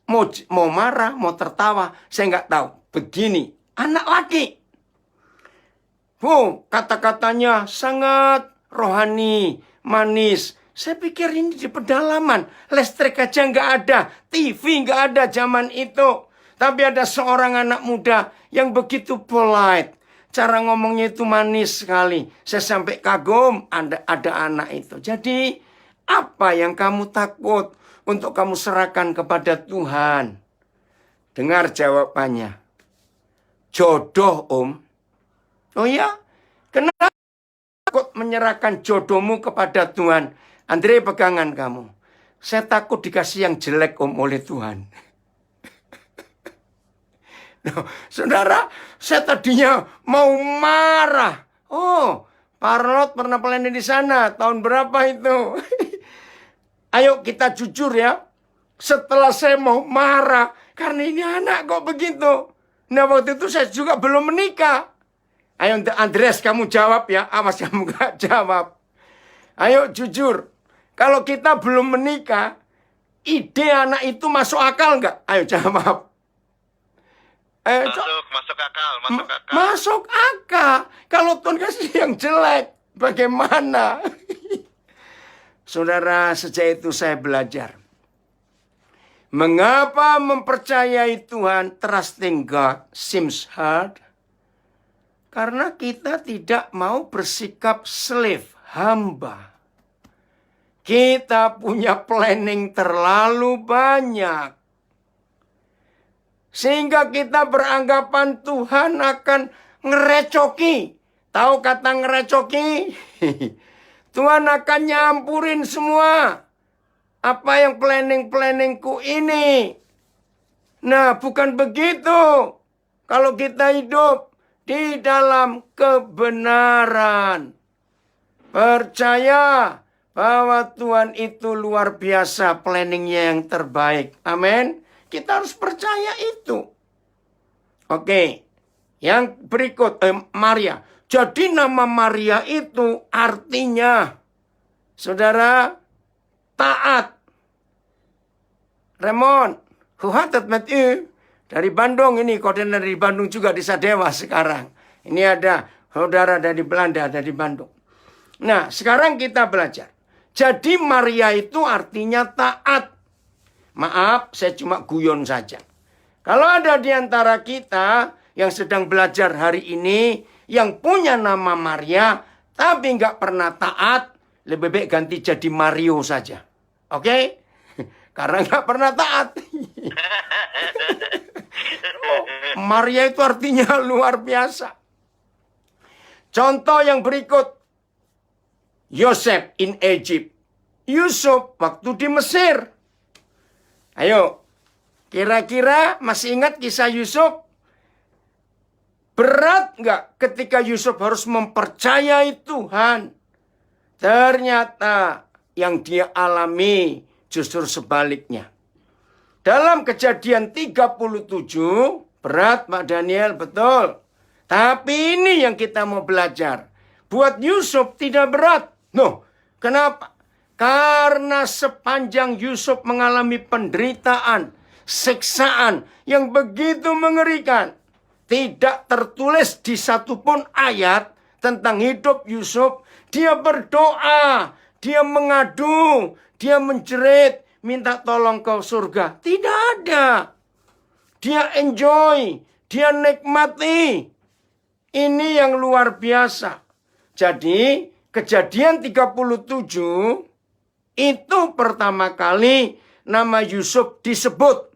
mau marah, mau tertawa, saya nggak tahu. Begini, anak laki. Oh, kata-katanya sangat rohani, manis. Saya pikir ini di pedalaman. Listrik aja nggak ada. TV nggak ada zaman itu. Tapi ada seorang anak muda yang begitu polite. Cara ngomongnya itu manis sekali. Saya sampai kagum ada anak itu. Jadi apa yang kamu takut untuk kamu serahkan kepada Tuhan? Dengar jawabannya. Jodoh, Om. Oh ya? Kenapa takut menyerahkan jodohmu kepada Tuhan? Andre, pegangan kamu. Saya takut dikasih yang jelek, Om, oleh Tuhan. Nah, saudara, saya tadinya mau marah. Oh, Parlot pernah pelayanan di sana. Tahun berapa itu? Ayo kita jujur ya. Setelah saya mau marah, karena ini anak kok begitu. Nah, waktu itu saya juga belum menikah. Ayo Andreas, kamu jawab ya. Awas kamu gak jawab. Ayo jujur. Kalau kita belum menikah, ide anak itu masuk akal nggak? Ayo jawab. Masuk akal. Masuk akal. Kalau Tuhan kasih yang jelek, bagaimana? Saudara, sejak itu saya belajar. Mengapa mempercayai Tuhan, trusting God, seems hard? Karena kita tidak mau bersikap slave, hamba. Kita punya planning terlalu banyak. Sehingga kita beranggapan Tuhan akan ngerecoki. Tahu kata ngerecoki? Tuhan akan nyampurin semua. Apa yang planning-planningku ini. Nah, bukan begitu. Kalau kita hidup di dalam kebenaran. Percaya bahwa Tuhan itu luar biasa, planningnya yang terbaik. Amin. Kita harus percaya itu. Oke. Yang berikut, Maria. Jadi nama Maria itu artinya, saudara, taat. Raymond, who hated met you? Dari Bandung ini, koordinator dari Bandung juga di Sadewa sekarang. Ini ada saudara dari Belanda, dari Bandung. Nah, sekarang kita belajar. Jadi Maria itu artinya taat. Maaf, saya cuma guyon saja. Kalau ada di antara kita yang sedang belajar hari ini, yang punya nama Maria, tapi nggak pernah taat, lebih baik ganti jadi Mario saja. Oke? Karena nggak pernah taat. Oh, Maria itu artinya luar biasa. Contoh yang berikut. Yosef in Egypt. Yusuf waktu di Mesir. Ayo, kira-kira masih ingat kisah Yusuf? Berat nggak ketika Yusuf harus mempercayai Tuhan? Ternyata yang dia alami justru sebaliknya. Dalam Kejadian 37, berat Pak Daniel, betul. Tapi ini yang kita mau belajar. Buat Yusuf tidak berat. Noh, kenapa? Karena sepanjang Yusuf mengalami penderitaan, siksaan yang begitu mengerikan. Tidak tertulis di satupun ayat tentang hidup Yusuf. Dia berdoa, dia mengadu, dia menjerit, minta tolong ke surga. Tidak ada. Dia enjoy, dia nikmati. Ini yang luar biasa. Jadi Kejadian 37 itu pertama kali nama Yusuf disebut.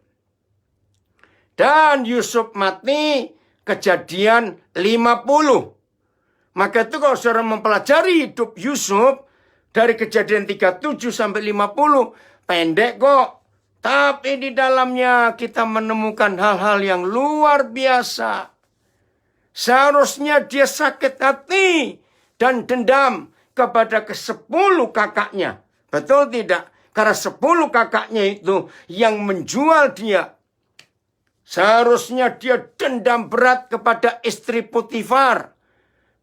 Dan Yusuf mati Kejadian 50. Maka itu kalau saudara mempelajari hidup Yusuf dari Kejadian 37 sampai 50, pendek kok. Tapi di dalamnya kita menemukan hal-hal yang luar biasa. Seharusnya dia sakit hati dan dendam kepada ke-10 kakaknya. Betul tidak? Karena 10 kakaknya itu yang menjual dia. Seharusnya dia dendam berat kepada istri Potifar.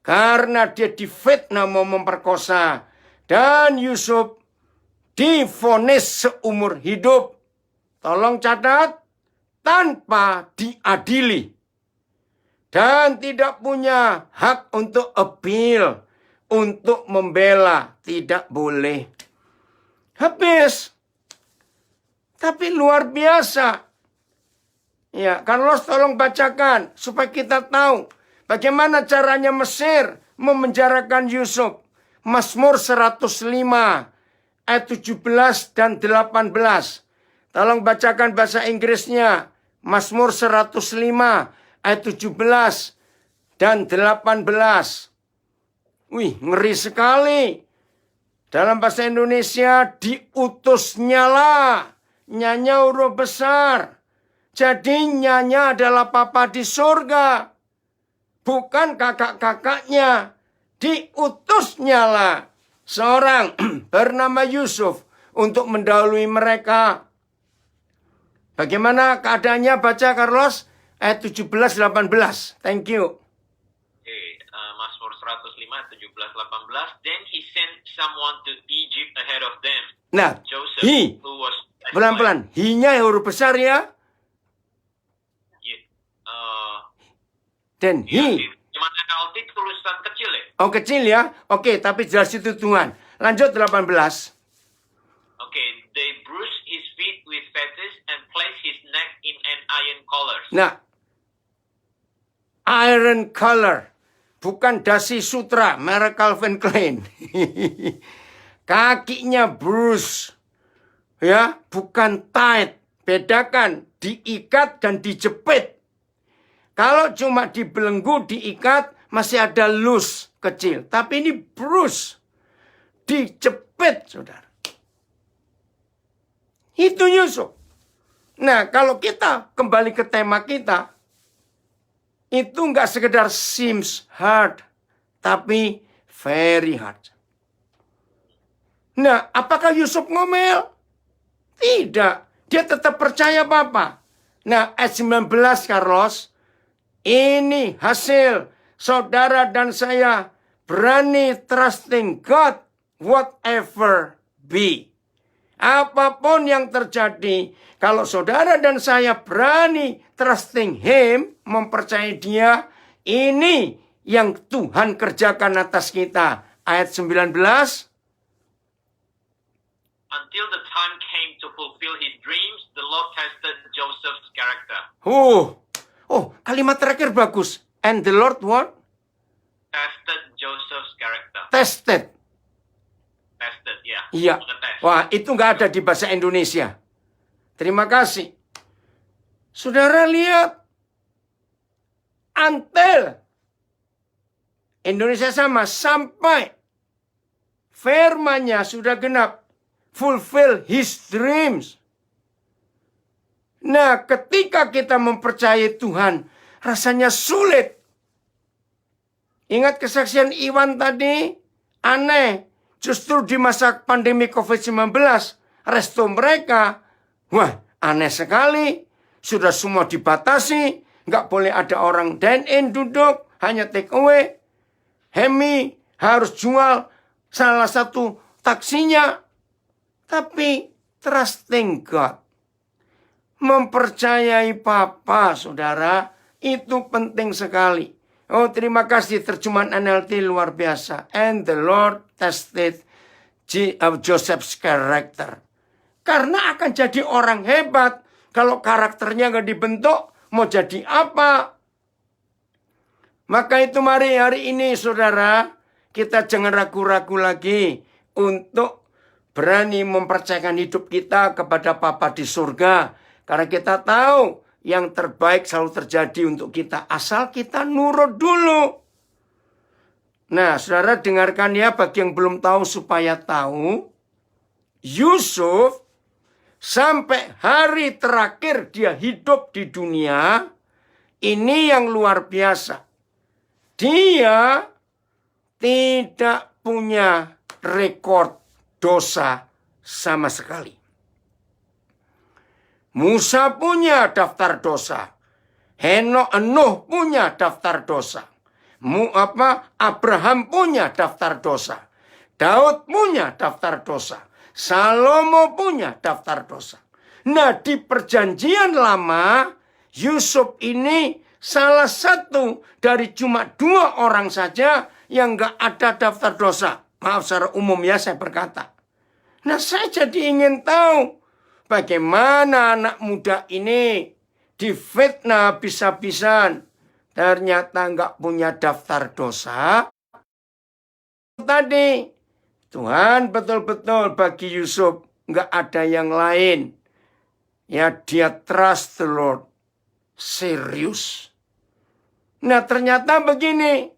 Karena dia difitnah mau memperkosa. Dan Yusuf divonis seumur hidup. Tolong catat, tanpa diadili. Dan tidak punya hak untuk appeal, untuk membela. Tidak boleh. Habis. Tapi luar biasa. Ya, Carlos tolong bacakan supaya kita tahu bagaimana caranya Mesir memenjarakan Yusuf. Mazmur 105 ayat 17 dan 18. Tolong bacakan bahasa Inggrisnya. Mazmur 105 ayat 17 dan 18. Wih, ngeri sekali. Dalam bahasa Indonesia, diutusnyalah. Nyanya huruf besar. Jadi nyanya adalah papa di surga. Bukan kakak-kakaknya. Diutusnyalah seorang bernama Yusuf untuk mendahului mereka. Bagaimana keadaannya? Baca Carlos. Ayat 17-18. Thank you. Mazmur 105, 17-18. Then he sent someone to Egypt ahead of them. Nah, Joseph, he. who was Pelan-pelan. He-nya huruf besar ya. Dan he. Cuman NLT tulisan kecil ya? Oh kecil ya. Oke, tapi jelas itu Tuhan. Lanjut 18. Okay, they bruised his feet with fetters and placed his neck in an iron collar. Nah, iron collar. Bukan dasi sutra, merek Calvin Klein. Kakinya bruise. Ya, bukan tight. Bedakan, diikat dan dijepit. Kalau cuma dibelenggu, diikat, masih ada loose kecil. Tapi ini bruise. Dijepit, saudara. Itu Yusuf. Nah, kalau kita kembali ke tema kita, itu nggak sekedar seems hard, tapi very hard. Nah, apakah Yusuf ngomel? Tidak. Dia tetap percaya Bapa. Nah, ayat 19, Carlos. Ini hasil saudara dan saya berani trusting God whatever be. Apapun yang terjadi, kalau saudara dan saya berani trusting Him, mempercayai Dia, ini yang Tuhan kerjakan atas kita. Ayat 19. Until the time came to fulfill his dreams, the Lord tested Joseph's character. Oh, kalimat terakhir bagus. And the Lord what? Tested Joseph's character. Tested. Tested, ya. Iya. Mengetes. Wah, itu nggak ada di bahasa Indonesia. Terima kasih. Saudara lihat. Until. Indonesia sama. Sampai. Firman-Nya sudah genap. Fulfill his dreams. Nah, ketika kita mempercayai Tuhan, rasanya sulit. Ingat kesaksian Iwan tadi? Aneh. Justru di masa pandemi COVID-19, resto mereka, wah aneh sekali. Sudah semua dibatasi. Nggak boleh ada orang dine-in duduk, hanya take away. Hemi harus jual salah satu taksinya. Tapi trusting God. Mempercayai Papa, saudara, itu penting sekali. Oh, terima kasih terjemahan NLT luar biasa. And the Lord tested Joseph's character. Karena akan jadi orang hebat. Kalau karakternya nggak dibentuk, mau jadi apa? Maka itu mari hari ini, saudara, kita jangan ragu-ragu lagi untuk berani mempercayakan hidup kita kepada Bapa di surga. Karena kita tahu yang terbaik selalu terjadi untuk kita. Asal kita nurut dulu. Nah, saudara dengarkan ya bagi yang belum tahu supaya tahu. Yusuf sampai hari terakhir dia hidup di dunia. Ini yang luar biasa. Dia tidak punya rekor dosa sama sekali. Musa punya daftar dosa. Nuh punya daftar dosa. Abraham punya daftar dosa. Daud punya daftar dosa. Salomo punya daftar dosa. Nah, di perjanjian lama, Yusuf ini salah satu dari cuma 2 orang saja yang gak ada daftar dosa. Maaf secara umum ya saya berkata. Nah, saya jadi ingin tahu bagaimana anak muda ini difitnah habis-habisan. Ternyata nggak punya daftar dosa. Tadi, Tuhan betul-betul bagi Yusuf nggak ada yang lain. Ya, dia trust the Lord. Serius. Nah, ternyata begini.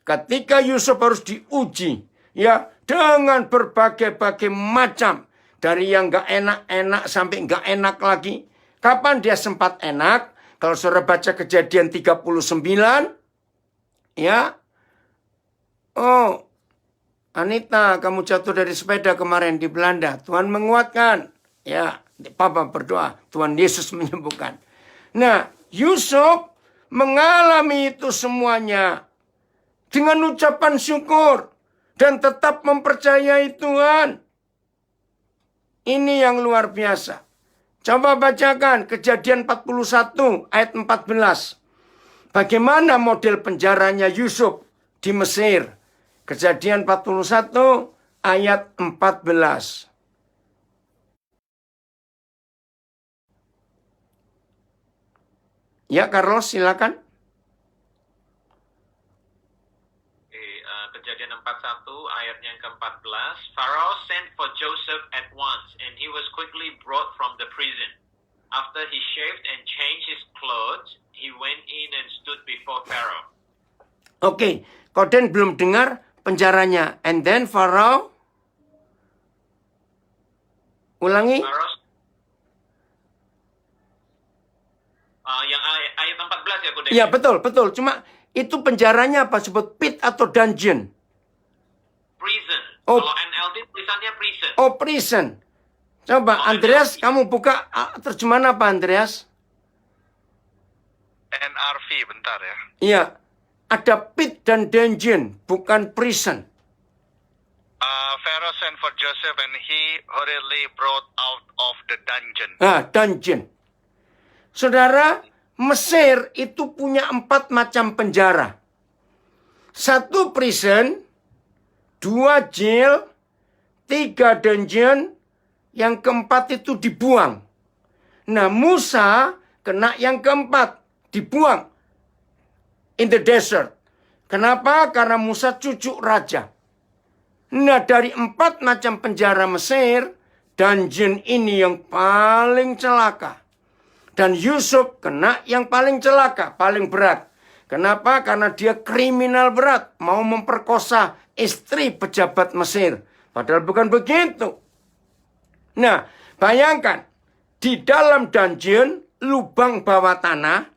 Ketika Yusuf harus diuji, ya, dengan berbagai-bagai macam. Dari yang gak enak-enak sampai gak enak lagi. Kapan dia sempat enak? Kalau saudara baca Kejadian 39. Ya. Oh, Anita, kamu jatuh dari sepeda kemarin di Belanda. Tuhan menguatkan. Ya, Papa berdoa. Tuhan Yesus menyembuhkan. Nah, Yusuf mengalami itu semuanya. Dengan ucapan syukur. Dan tetap mempercayai Tuhan. Ini yang luar biasa. Coba bacakan Kejadian 41 ayat 14. Bagaimana model penjaranya Yusuf di Mesir. Kejadian 41 ayat 14. Ya, Carlos, silakan. Kejadian 41 ayatnya yang ke-14. Pharaoh sent for Joseph at once, and he was quickly brought from the prison. After he shaved and changed his clothes, he went in and stood before Pharaoh. Oke, Koden belum dengar penjaranya. And then Pharaoh. Ulangi. Pharaoh, yang ayat 14 ya, Koden? Iya, betul. Cuma itu penjaranya apa? Sebut pit atau dungeon? Prison. Oh. Kalau NLT tulisannya prison. Oh, prison. Coba, Andreas, kamu buka terjemahan apa, Andreas? NRV, bentar ya. Iya, ada pit dan dungeon, bukan prison. Pharaoh sent for Joseph and he hurriedly brought out of the dungeon. Dungeon. Saudara, Mesir itu punya 4 macam penjara. 1 prison, 2 jail, 3 dungeon, yang keempat itu dibuang. Nah, Musa kena yang keempat, dibuang. In the desert. Kenapa? Karena Musa cucu raja. Nah, dari 4 macam penjara Mesir, dungeon ini yang paling celaka. Dan Yusuf kena yang paling celaka, paling berat. Kenapa? Karena dia kriminal berat. Mau memperkosa istri pejabat Mesir. Padahal bukan begitu. Nah, bayangkan. Di dalam dungeon, lubang bawah tanah.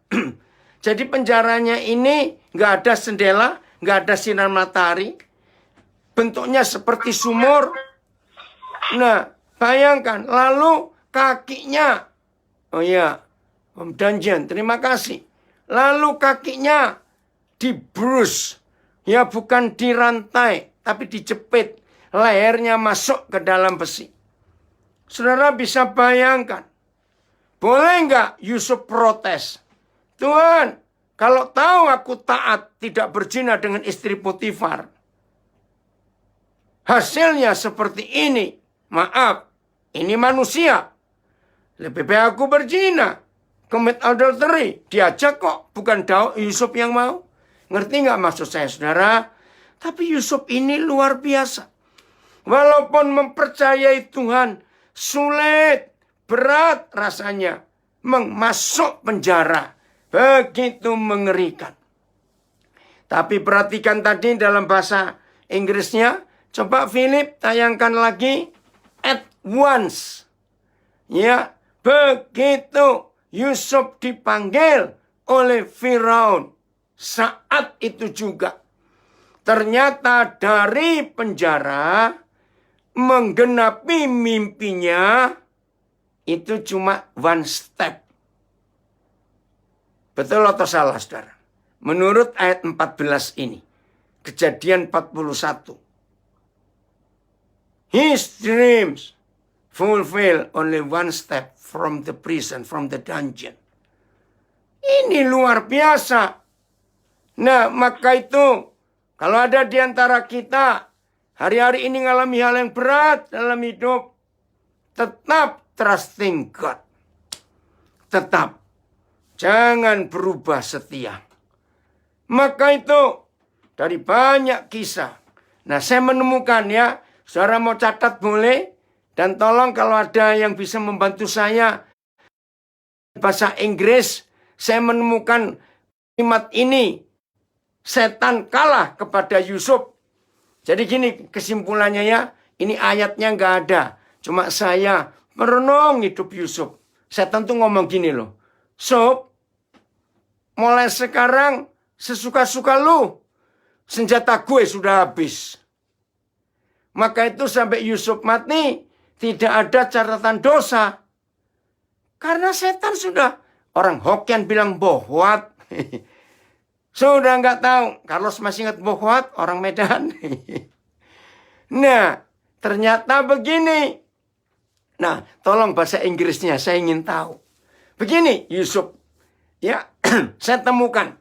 Jadi penjaranya ini nggak ada jendela, nggak ada sinar matahari. Bentuknya seperti sumur. Nah, bayangkan. Lalu kakinya. Oh iya. Dungeon, terima kasih. Lalu kakinya dibrus. Ya, bukan dirantai, tapi dijepit. Lehernya masuk ke dalam besi. Saudara bisa bayangkan. Boleh nggak Yusuf protes? Tuhan, kalau tahu aku taat tidak berzina dengan istri Potifar. Hasilnya seperti ini. Maaf, ini manusia. Lebih baik aku berzina. Commit adultery. Diajak kok. Bukan Yusuf yang mau. Ngerti nggak maksud saya, saudara? Tapi Yusuf ini luar biasa. Walaupun mempercayai Tuhan, sulit, berat rasanya masuk penjara. Begitu mengerikan. Tapi perhatikan tadi dalam bahasa Inggrisnya. Coba Philip tayangkan lagi. At once. Ya, begitu Yusuf dipanggil oleh Firaun. Saat itu juga. Ternyata dari penjara menggenapi mimpinya itu cuma one step. Betul atau salah, saudara? Menurut ayat 14 ini. Kejadian 41. His dreams fulfill only one step from the prison, from the dungeon. Ini luar biasa. Nah, maka itu kalau ada di antara kita hari-hari ini ngalami hal yang berat dalam hidup, tetap trusting God. Tetap. Jangan berubah setia. Maka itu dari banyak kisah. Nah, saya menemukan ya, saudara mau catat boleh. Dan tolong kalau ada yang bisa membantu saya bahasa Inggris, saya menemukan kalimat ini. Setan kalah kepada Yusuf. Jadi gini kesimpulannya ya. Ini ayatnya nggak ada. Cuma saya merenung hidup Yusuf. Setan tuh ngomong gini loh. Sob, mulai sekarang sesuka-suka lu. Senjata gue sudah habis. Maka itu sampai Yusuf mati, tidak ada catatan dosa. Karena setan sudah. Orang Hokkien bilang bohwat. Sudah nggak tahu. Carlos masih ingat bohwat, orang Medan. Nah, ternyata begini. Nah, tolong bahasa Inggrisnya, saya ingin tahu. Begini, Yusuf. Ya, saya temukan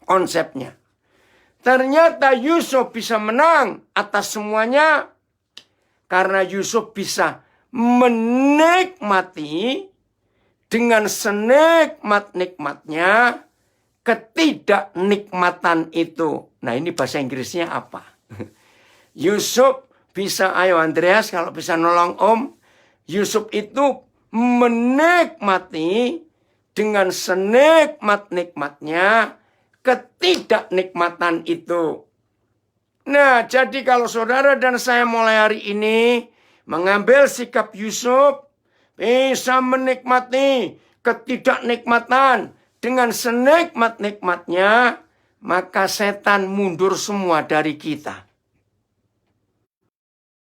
konsepnya. Ternyata Yusuf bisa menang atas semuanya. Karena Yusuf bisa menikmati dengan senikmat-nikmatnya ketidaknikmatan itu. Nah, ini bahasa Inggrisnya apa? Yusuf bisa, ayo Andreas kalau bisa nolong Om. Yusuf itu menikmati dengan senikmat-nikmatnya ketidaknikmatan itu. Nah, jadi kalau saudara dan saya mulai hari ini mengambil sikap Yusuf, bisa menikmati ketidaknikmatan dengan senikmat-nikmatnya, maka setan mundur semua dari kita.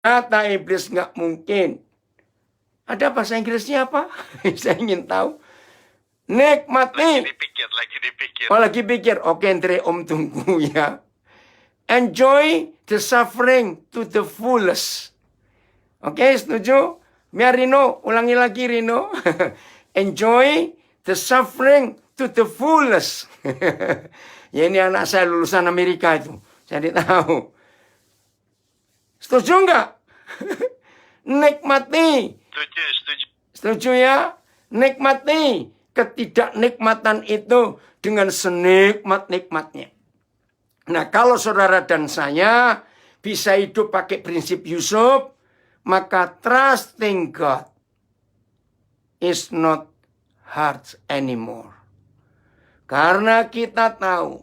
Kata iblis nggak mungkin. Ada bahasa Inggrisnya apa? Saya ingin tahu. Nikmati. Lagi dipikir. Oh, lagi pikir. Oke, Andre, Om tunggu ya. Enjoy the suffering to the fullest. Oke, setuju? Biar Rino, ulangi lagi Rino. Enjoy the suffering to the fullest. Ya, ini anak saya lulusan Amerika itu. Jadi tahu. Setuju nggak? Nikmati. Setuju. Setuju ya? Nikmati ketidaknikmatan itu dengan senikmat-nikmatnya. Nah, kalau saudara dan saya bisa hidup pakai prinsip Yusuf, maka trusting God is not hard anymore. Karena kita tahu.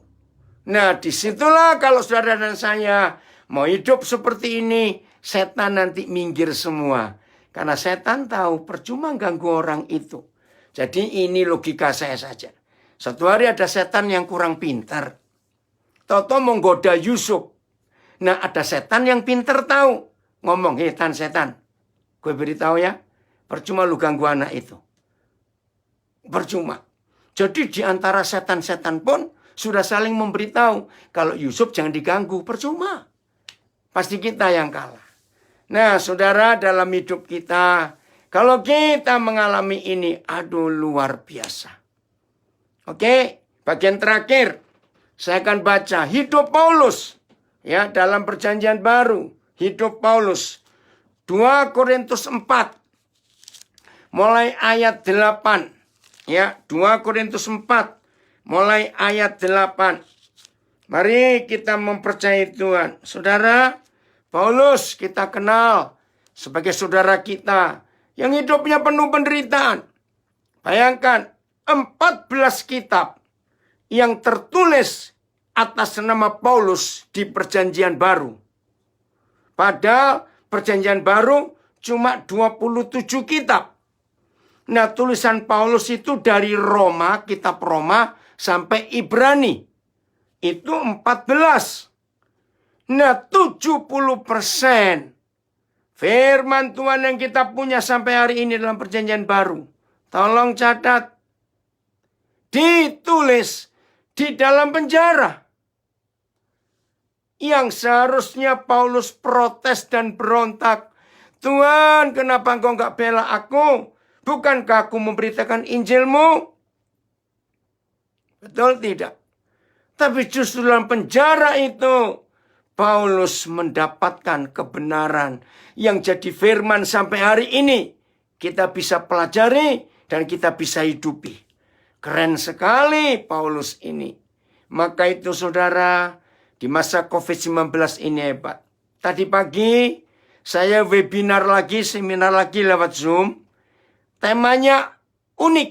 Nah, disitulah kalau saudara dan saya mau hidup seperti ini, setan nanti minggir semua. Karena setan tahu percuma ganggu orang itu. Jadi ini logika saya saja. Satu hari ada setan yang kurang pintar. Toto menggoda Yusuf. Nah, ada setan yang pintar tahu. Ngomong, hei setan. Gue beritahu ya. Percuma lu ganggu anak itu. Percuma. Jadi di antara setan-setan pun sudah saling memberitahu. Kalau Yusuf jangan diganggu. Percuma. Pasti kita yang kalah. Nah, saudara, dalam hidup kita, kalau kita mengalami ini, aduh luar biasa. Oke, bagian terakhir. Saya akan baca hidup Paulus. Ya, dalam perjanjian baru. Hidup Paulus. 2 Korintus 4. Mulai ayat 8. Ya, 2 Korintus 4. Mulai ayat 8. Mari kita mempercayai Tuhan. Saudara, Paulus kita kenal sebagai saudara kita yang hidupnya penuh penderitaan. Bayangkan 14 kitab yang tertulis atas nama Paulus di Perjanjian Baru. Padahal Perjanjian Baru cuma 27 kitab. Nah, tulisan Paulus itu dari Roma, kitab Roma, sampai Ibrani. Itu 14. Nah, 70% firman Tuhan yang kita punya sampai hari ini dalam Perjanjian Baru. Tolong catat. Ditulis di dalam penjara. Yang seharusnya Paulus protes dan berontak. Tuhan, kenapa engkau enggak bela aku? Bukankah aku memberitakan Injilmu? Betul tidak? Tapi justru dalam penjara itu, Paulus mendapatkan kebenaran yang jadi firman sampai hari ini. Kita bisa pelajari dan kita bisa hidupi. Keren sekali Paulus ini. Maka itu saudara, di masa COVID-19 ini hebat. Tadi pagi saya webinar lagi, seminar lagi lewat Zoom. Temanya unik.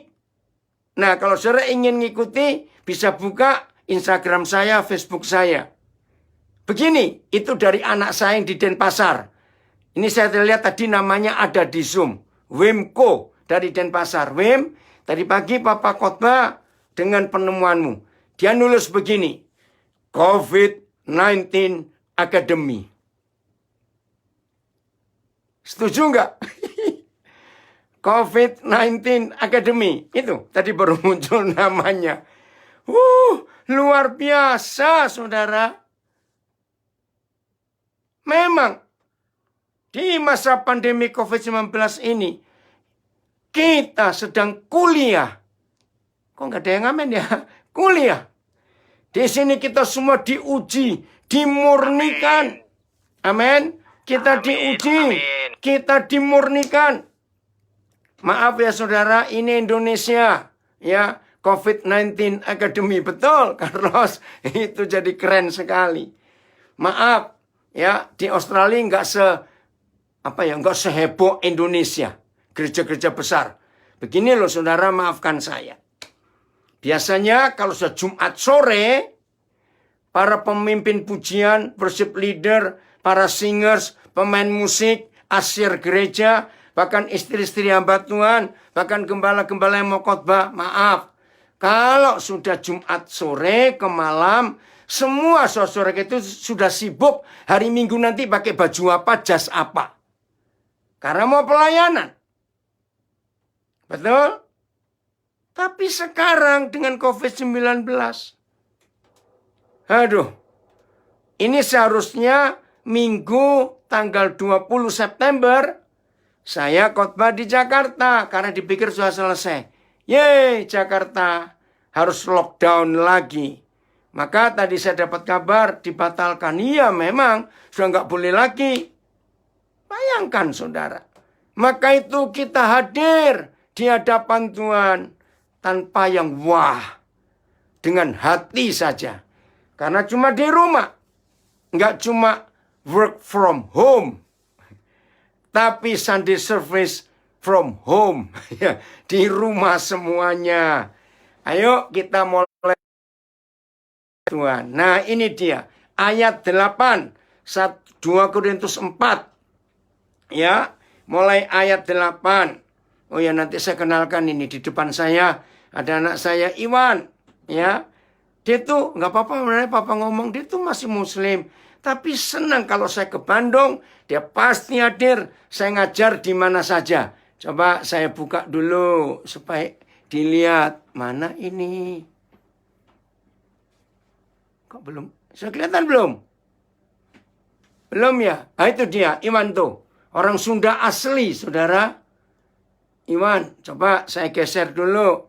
Nah, kalau saudara ingin ngikuti, bisa buka Instagram saya, Facebook saya. Begini, itu dari anak saya yang di Denpasar. Ini saya lihat tadi namanya ada di Zoom. Wimko dari Denpasar. Wim, tadi pagi Papa khotbah dengan penemuanmu. Dia nulis begini. COVID-19 Academy. Setuju nggak? COVID-19 Academy. Itu tadi baru muncul namanya. Luar biasa saudara. Memang di masa pandemi COVID-19 ini kita sedang kuliah. Kok nggak ada yang ngamen ya? Kuliah. Di sini kita semua diuji, dimurnikan. Amin. Kita diuji, kita dimurnikan. Maaf ya saudara, ini Indonesia. Ya, COVID-19 Academy. Betul, Carlos. Itu jadi keren sekali. Maaf, ya, di Australia nggak seheboh Indonesia. Gereja-gereja besar. Begini loh saudara, maafkan saya. Biasanya kalau sudah Jumat sore, para pemimpin pujian, worship leader, para singers, pemain musik, asyir gereja, bahkan istri-istri hamba Tuhan, bahkan gembala-gembala yang mau khotbah, maaf. Kalau sudah Jumat sore ke malam, semua saudara itu sudah sibuk hari Minggu nanti pakai baju apa, jas apa. Karena mau pelayanan. Betul? Tapi sekarang dengan COVID-19, aduh, ini seharusnya Minggu tanggal 20 September, saya khotbah di Jakarta karena dipikir sudah selesai. Yeay, Jakarta harus lockdown lagi. Maka tadi saya dapat kabar dibatalkan. Iya memang sudah nggak boleh lagi. Bayangkan saudara. Maka itu kita hadir di hadapan Tuhan tanpa yang wah. Dengan hati saja. Karena cuma di rumah. Nggak cuma work from home. Tapi Sunday service from home. Di rumah semuanya. Ayo kita mulai. Tuhan. Nah ini dia. Ayat 8. 2 Korintus 4. Ya. Mulai ayat 8. Oh ya nanti saya kenalkan ini. Di depan saya ada anak saya Iwan. Ya. Dia tuh nggak apa-apa. Papa ngomong dia tuh masih muslim. Tapi senang kalau saya ke Bandung. Dia pasti hadir. Saya ngajar di mana saja. Coba saya buka dulu. Supaya dilihat. Mana ini? Kok belum? Sudah kelihatan belum? Belum ya? Nah itu dia. Iwan tuh. Orang Sunda asli saudara. Iwan. Coba saya geser dulu.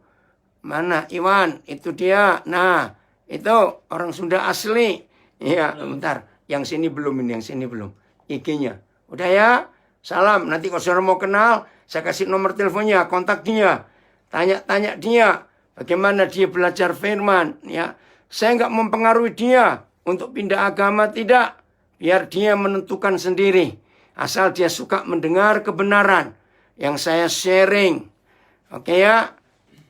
Mana Iwan? Itu dia. Nah. Itu orang Sunda asli. Iya bentar. Yang sini belum ini. Yang sini belum. IG-nya. Udah ya. Salam. Nanti kalau saudara mau kenal. Saya kasih nomor teleponnya. Kontak dia. Tanya-tanya dia. Bagaimana dia belajar firman. Ya. Saya nggak mempengaruhi dia untuk pindah agama, tidak. Biar dia menentukan sendiri. Asal dia suka mendengar kebenaran yang saya sharing. Oke ya,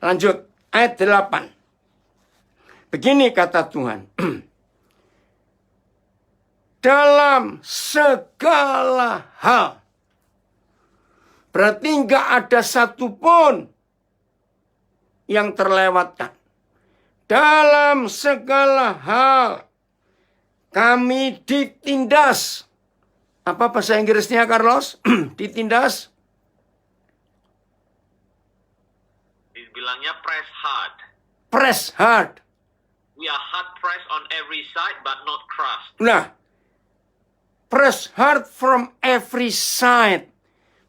lanjut. Ayat 8. Begini kata Tuhan. Dalam segala hal. Berarti nggak ada satupun yang terlewatkan. Dalam segala hal kami ditindas. Apa bahasa Inggrisnya, Carlos? Ditindas? Bilangnya press hard. Press hard. We are hard pressed on every side but not crushed. Nah, press hard from every side,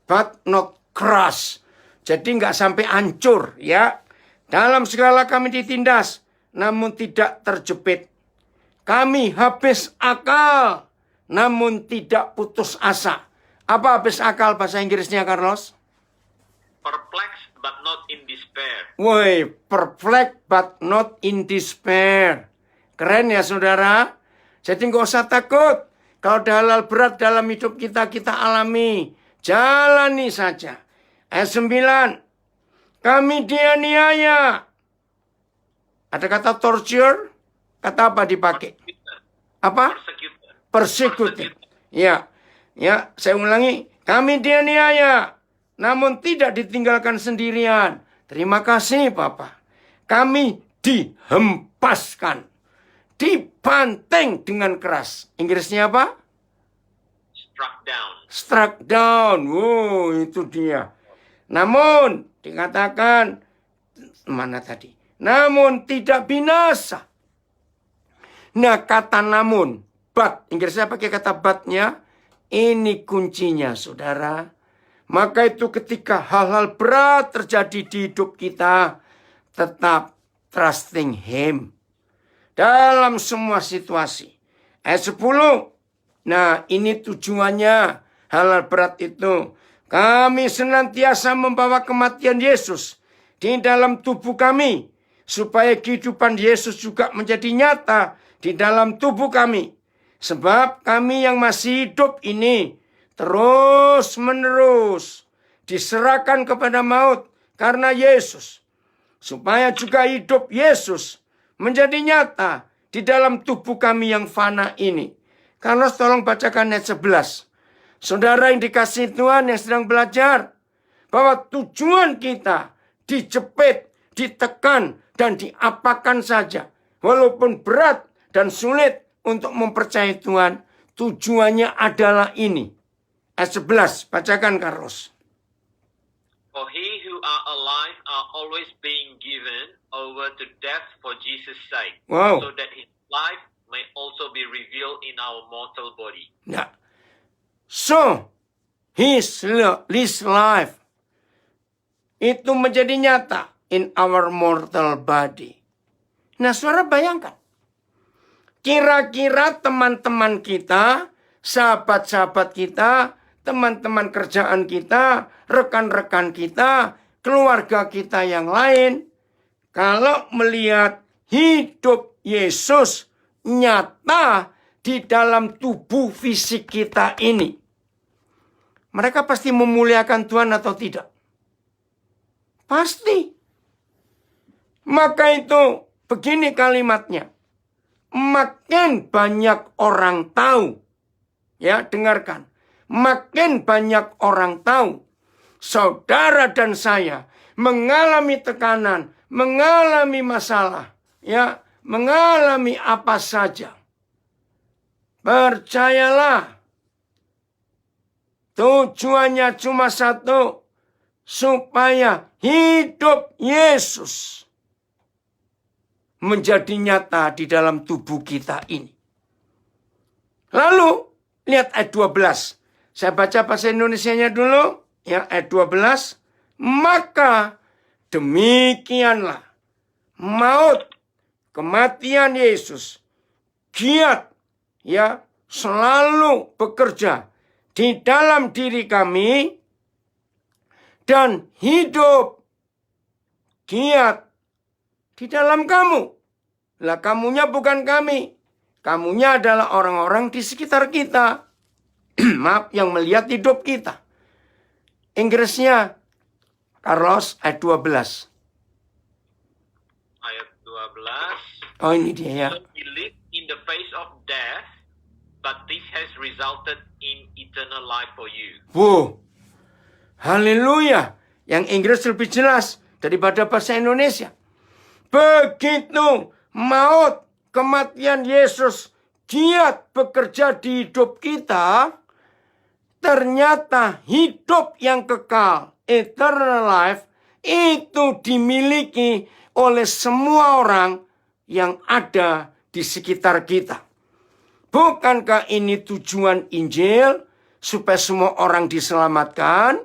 but not crushed. Jadi nggak sampai hancur, ya. Dalam segala kami ditindas, namun tidak terjepit. Kami habis akal, namun tidak putus asa. Apa habis akal bahasa Inggrisnya, Carlos? Perplexed but not in despair. Woi, perplexed but not in despair. Keren ya saudara? Jadi nggak usah takut. Kalau ada hal berat dalam hidup kita, kita alami. Jalani saja. Ayat 9. Kami dianiaya. Ada kata torture? Kata apa dipakai? Apa? Persecuted. Ya, ya, saya ulangi. Kami dianiaya. Namun tidak ditinggalkan sendirian. Terima kasih Bapak. Kami dihempaskan. Dibanting dengan keras. Inggrisnya apa? Struck down. Struck down. Wow, itu dia. Namun dikatakan, mana tadi? Namun tidak binasa. Nah, kata namun, but. Inggrisnya pakai kata but-nya. Ini kuncinya saudara. Maka itu ketika hal-hal berat terjadi di hidup kita, tetap trusting Him. Dalam semua situasi. Ayat 10. Nah, ini tujuannya hal-hal berat itu. Kami senantiasa membawa kematian Yesus di dalam tubuh kami. Supaya kehidupan Yesus juga menjadi nyata di dalam tubuh kami. Sebab kami yang masih hidup ini terus menerus diserahkan kepada maut karena Yesus. Supaya juga hidup Yesus menjadi nyata di dalam tubuh kami yang fana ini. Carlos tolong bacakan ayat 11. Saudara yang dikasihi Tuhan yang sedang belajar. Bahwa tujuan kita dijepit, ditekan, dan diapakan saja. Walaupun berat dan sulit untuk mempercayai Tuhan. Tujuannya adalah ini. Ayat 11, bacakan Carlos. For he who are alive are always being given over to death for Jesus' sake. Wow. So that his life may also be revealed in our mortal body. Nah. So, his life itu menjadi nyata in our mortal body. Nah, saudara bayangkan. Kira-kira teman-teman kita, sahabat-sahabat kita, teman-teman kerjaan kita, rekan-rekan kita, keluarga kita yang lain, kalau melihat hidup Yesus nyata di dalam tubuh fisik kita ini, mereka pasti memuliakan Tuhan atau tidak? Pasti. Maka itu begini kalimatnya. Makin banyak orang tahu. Ya, dengarkan. Makin banyak orang tahu. Saudara dan saya mengalami tekanan, mengalami masalah. Ya, mengalami apa saja. Percayalah. Tujuannya cuma satu. Supaya hidup Yesus menjadi nyata di dalam tubuh kita ini. Lalu, lihat ayat 12. Saya baca bahasa Indonesianya dulu. Ya, ayat 12. Maka demikianlah maut, kematian Yesus, giat, ya, selalu bekerja di dalam diri kami, dan hidup giat di dalam kamu. Lah kamunya bukan kami. Kamunya adalah orang-orang di sekitar kita. Maaf, yang melihat hidup kita. Inggrisnya, Carlos, ayat 12. Ayat 12. Oh, ini dia ya. We live in the face of death, but this has resulted in eternal life for you. Wow. Haleluya. Yang Inggris lebih jelas daripada bahasa Indonesia. Begitu maut, kematian Yesus giat bekerja di hidup kita, ternyata hidup yang kekal, eternal life, itu dimiliki oleh semua orang yang ada di sekitar kita. Bukankah ini tujuan Injil? Supaya semua orang diselamatkan?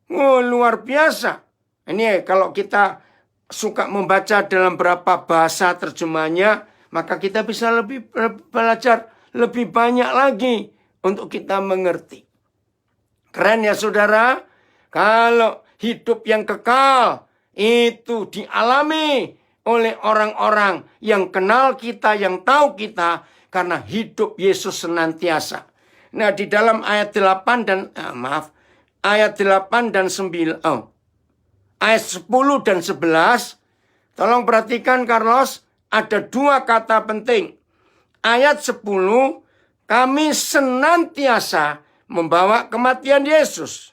Oh, luar biasa. Ini kalau kita suka membaca dalam berapa bahasa terjemahnya, maka kita bisa lebih belajar lebih banyak lagi untuk kita mengerti. Keren ya saudara? Kalau hidup yang kekal itu dialami oleh orang-orang yang kenal kita, yang tahu kita, karena hidup Yesus senantiasa. Nah, di dalam ayat 8 dan ayat 8 dan 9, ayat 10 dan 11, tolong perhatikan Carlos, ada dua kata penting. Ayat 10, kami senantiasa membawa kematian Yesus.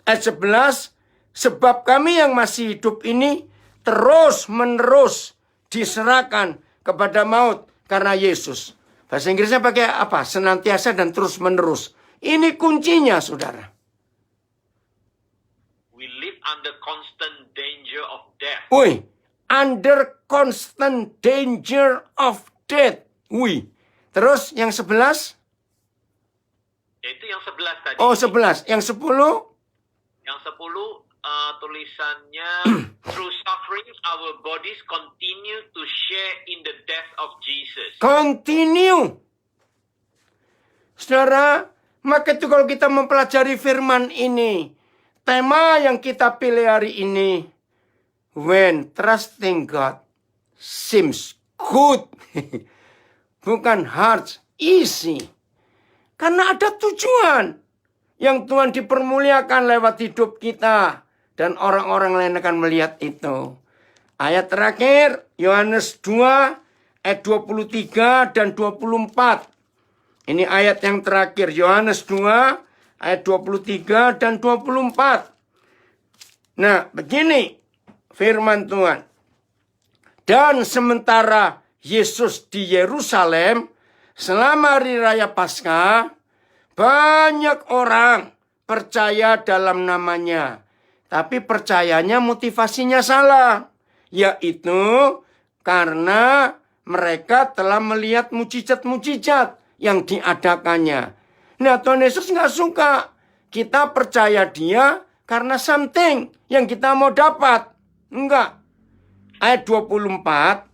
Ayat 11, sebab kami yang masih hidup ini terus-menerus diserahkan kepada maut karena Yesus. Bahasa Inggrisnya pakai apa? Senantiasa dan terus-menerus. Ini kuncinya, saudara. We live under constant danger of death. Wih, under constant danger of death. Wih, terus yang 11? Yaitu yang 11 tadi. Oh, 11. Yang 10? Yang 10 tulisannya through suffering our bodies continue to share in the death of Jesus. Continue. Saudara, maka itu kalau kita mempelajari firman ini, tema yang kita pilih hari ini, when trusting God seems good. Bukan hard, easy. Karena ada tujuan yang Tuhan dipermuliakan lewat hidup kita. Dan orang-orang lain akan melihat itu. Ayat terakhir, Yohanes 2, ayat 23 dan 24. Ini ayat yang terakhir, Yohanes 2, ayat 23 dan 24. Nah, begini firman Tuhan. Dan sementara Yesus di Yerusalem, selama hari raya Paskah, banyak orang percaya dalam namanya. Tapi percayanya motivasinya salah. Yaitu karena mereka telah melihat mujizat-mujizat yang diadakannya. Nah, Tuhan Yesus nggak suka. Kita percaya dia karena something yang kita mau dapat. Enggak. Ayat 24.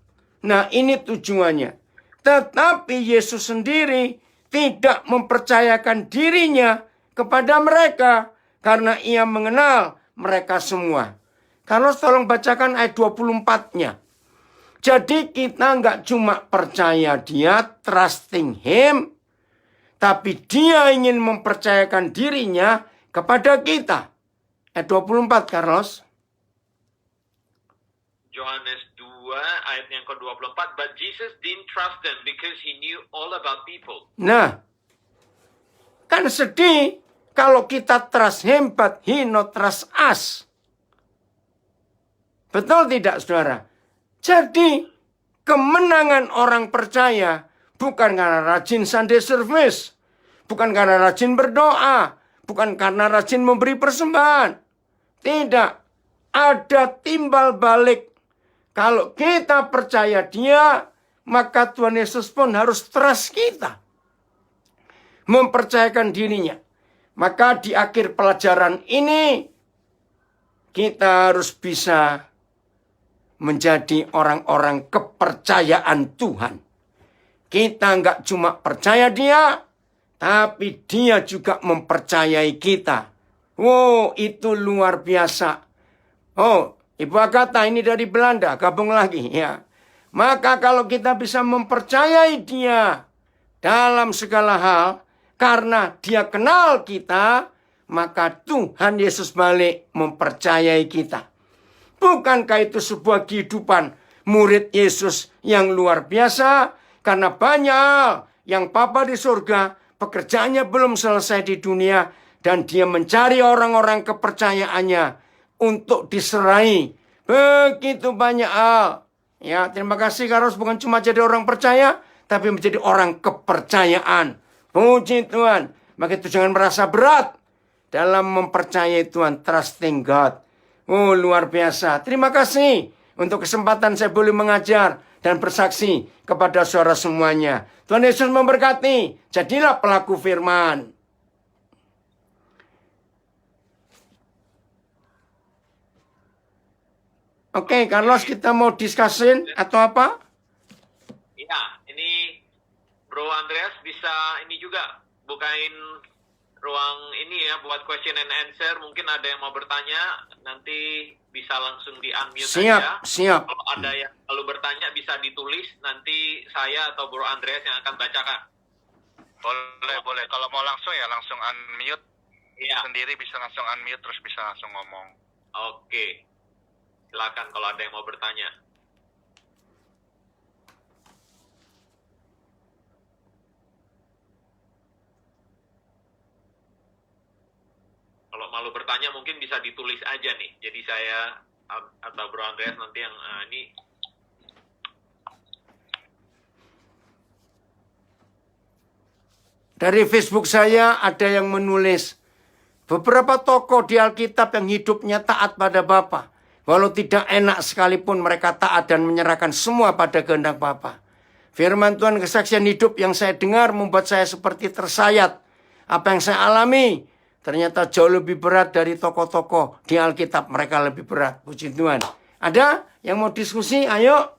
Nah, ini tujuannya. Tetapi Yesus sendiri tidak mempercayakan dirinya kepada mereka. Karena ia mengenal mereka semua. Kalau tolong bacakan ayat 24-nya. Jadi kita nggak cuma percaya dia, trusting him, tapi dia ingin mempercayakan dirinya kepada kita. Ayat 24, Carlos. Yohanes 2 ayat yang ke-24. But Jesus didn't trust them because he knew all about people. Nah, kan sedih kalau kita trust him, but he not trust us. Betul tidak, saudara? Jadi, kemenangan orang percaya bukan karena rajin Sunday service, bukan karena rajin berdoa, bukan karena rajin memberi persembahan. Tidak. Ada timbal balik. Kalau kita percaya dia, maka Tuhan Yesus pun harus trust kita. Mempercayakan dirinya. Maka di akhir pelajaran ini, kita harus bisa menjadi orang-orang kepercayaan Tuhan. Kita nggak cuma percaya dia, tapi dia juga mempercayai kita. Wow, itu luar biasa. Oh, Ibu Agatha ini dari Belanda, gabung lagi ya. Maka kalau kita bisa mempercayai dia dalam segala hal, karena dia kenal kita, maka Tuhan Yesus balik mempercayai kita. Bukankah itu sebuah kehidupan murid Yesus yang luar biasa? Karena banyak yang Bapa di surga, pekerjaannya belum selesai di dunia, dan dia mencari orang-orang kepercayaannya untuk diserai. Begitu banyak hal. Ya, terima kasih Karos, bukan cuma jadi orang percaya, tapi menjadi orang kepercayaan. Puji Tuhan. Maka itu jangan merasa berat dalam mempercayai Tuhan, trusting God. Oh, luar biasa. Terima kasih untuk kesempatan saya boleh mengajar dan bersaksi kepada saudara semuanya. Tuhan Yesus memberkati. Jadilah pelaku firman. Oke, Carlos, kita mau diskusin atau apa? Iya, ini Bro Andreas bisa ini juga bukain ruang ini ya buat question and answer. Mungkin ada yang mau bertanya, nanti bisa langsung di unmute aja. Siap. Kalau ada yang perlu bertanya bisa ditulis, nanti saya atau Bro Andreas yang akan bacakan. Boleh. Kalau mau langsung ya langsung unmute. Iya. Sendiri bisa langsung unmute terus bisa langsung ngomong. Oke. Silakan kalau ada yang mau bertanya. Kalau malu bertanya mungkin bisa ditulis aja nih. Jadi saya atau Bro Andreas nanti yang ini. Dari Facebook saya ada yang menulis, beberapa tokoh di Alkitab yang hidupnya taat pada Bapa. Walau tidak enak sekalipun mereka taat dan menyerahkan semua pada kehendak Bapa. Firman Tuhan, kesaksian hidup yang saya dengar membuat saya seperti tersayat. Apa yang saya alami ternyata jauh lebih berat dari tokoh-tokoh di Alkitab. Mereka lebih berat. Puji Tuhan. Ada yang mau diskusi? Ayo.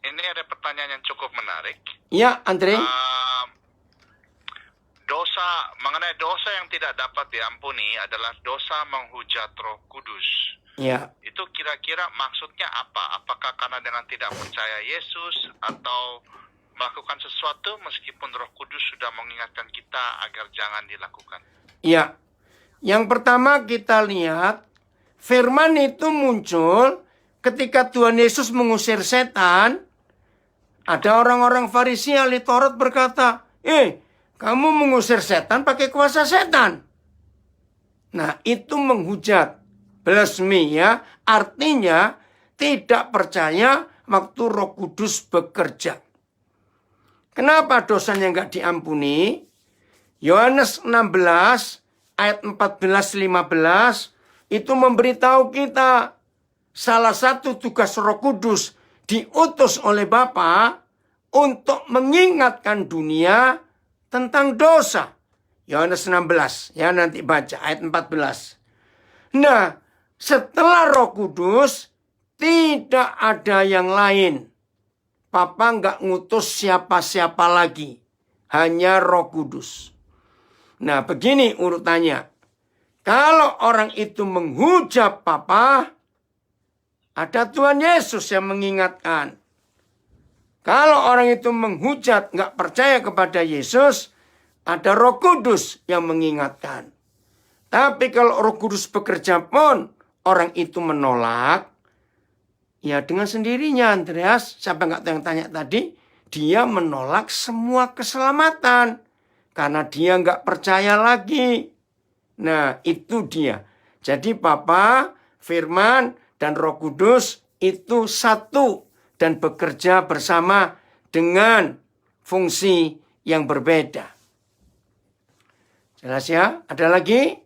Ini ada pertanyaan yang cukup menarik. Ya, Andre. Mengenai dosa yang tidak dapat diampuni adalah dosa menghujat Roh Kudus. Ya. Itu kira-kira maksudnya apa? Apakah karena dengan tidak percaya Yesus atau melakukan sesuatu meskipun Roh Kudus sudah mengingatkan kita agar jangan dilakukan? Ya. Yang pertama kita lihat firman itu muncul ketika Tuhan Yesus mengusir setan. Ada orang-orang Farisi ahli Taurat berkata, kamu mengusir setan pakai kuasa setan. Nah, itu menghujat. Blasphemy ya. Artinya tidak percaya waktu Roh Kudus bekerja. Kenapa dosanya nggak diampuni? Yohanes 16 ayat 14-15 itu memberitahu kita salah satu tugas Roh Kudus diutus oleh Bapa untuk mengingatkan dunia tentang dosa. Yohanes 16, ya nanti baca ayat 14. Nah, setelah Roh Kudus tidak ada yang lain. Papa nggak ngutus siapa-siapa lagi, hanya Roh Kudus. Nah, begini urutannya. Kalau orang itu menghujat Papa, ada Tuhan Yesus yang mengingatkan. Kalau orang itu menghujat, nggak percaya kepada Yesus, ada Roh Kudus yang mengingatkan. Tapi kalau Roh Kudus bekerja pun, orang itu menolak, ya dengan sendirinya Andreas, siapa nggak tahu yang tanya tadi, dia menolak semua keselamatan. Karena dia nggak percaya lagi. Nah, itu dia. Jadi Bapa, Firman, dan Roh Kudus itu satu. Dan bekerja bersama dengan fungsi yang berbeda. Jelas ya? Ada lagi?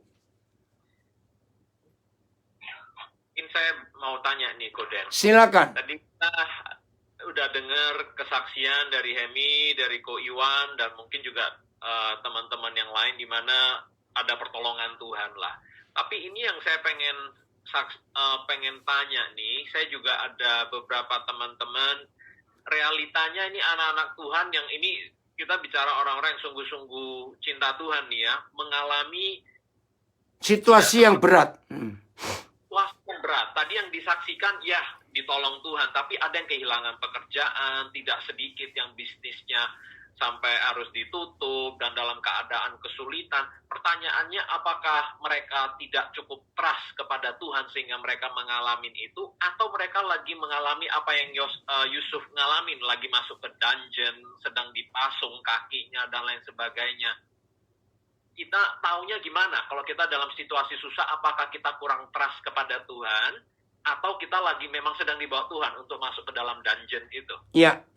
Mungkin saya mau tanya nih, Koden. Silakan. Tadi kita udah dengar kesaksian dari Hemi, dari Ko Iwan, dan mungkin juga teman-teman yang lain di mana ada pertolongan Tuhan lah. Tapi ini yang saya pengen tanya nih, saya juga ada beberapa teman-teman, realitanya ini anak-anak Tuhan yang ini kita bicara orang-orang yang sungguh-sungguh cinta Tuhan nih ya, mengalami situasi yang berat. Wah, berat. Tadi yang disaksikan, ya ditolong Tuhan. Tapi ada yang kehilangan pekerjaan, tidak sedikit yang bisnisnya sampai harus ditutup dan dalam keadaan kesulitan. Pertanyaannya, apakah mereka tidak cukup trust kepada Tuhan sehingga mereka mengalami itu, atau mereka lagi mengalami apa yang Yusuf ngalamin, lagi masuk ke dungeon, sedang dipasung kakinya dan lain sebagainya. Kita taunya gimana? Kalau kita dalam situasi susah, apakah kita kurang trust kepada Tuhan, atau kita lagi memang sedang dibawa Tuhan untuk masuk ke dalam dungeon itu? Ya.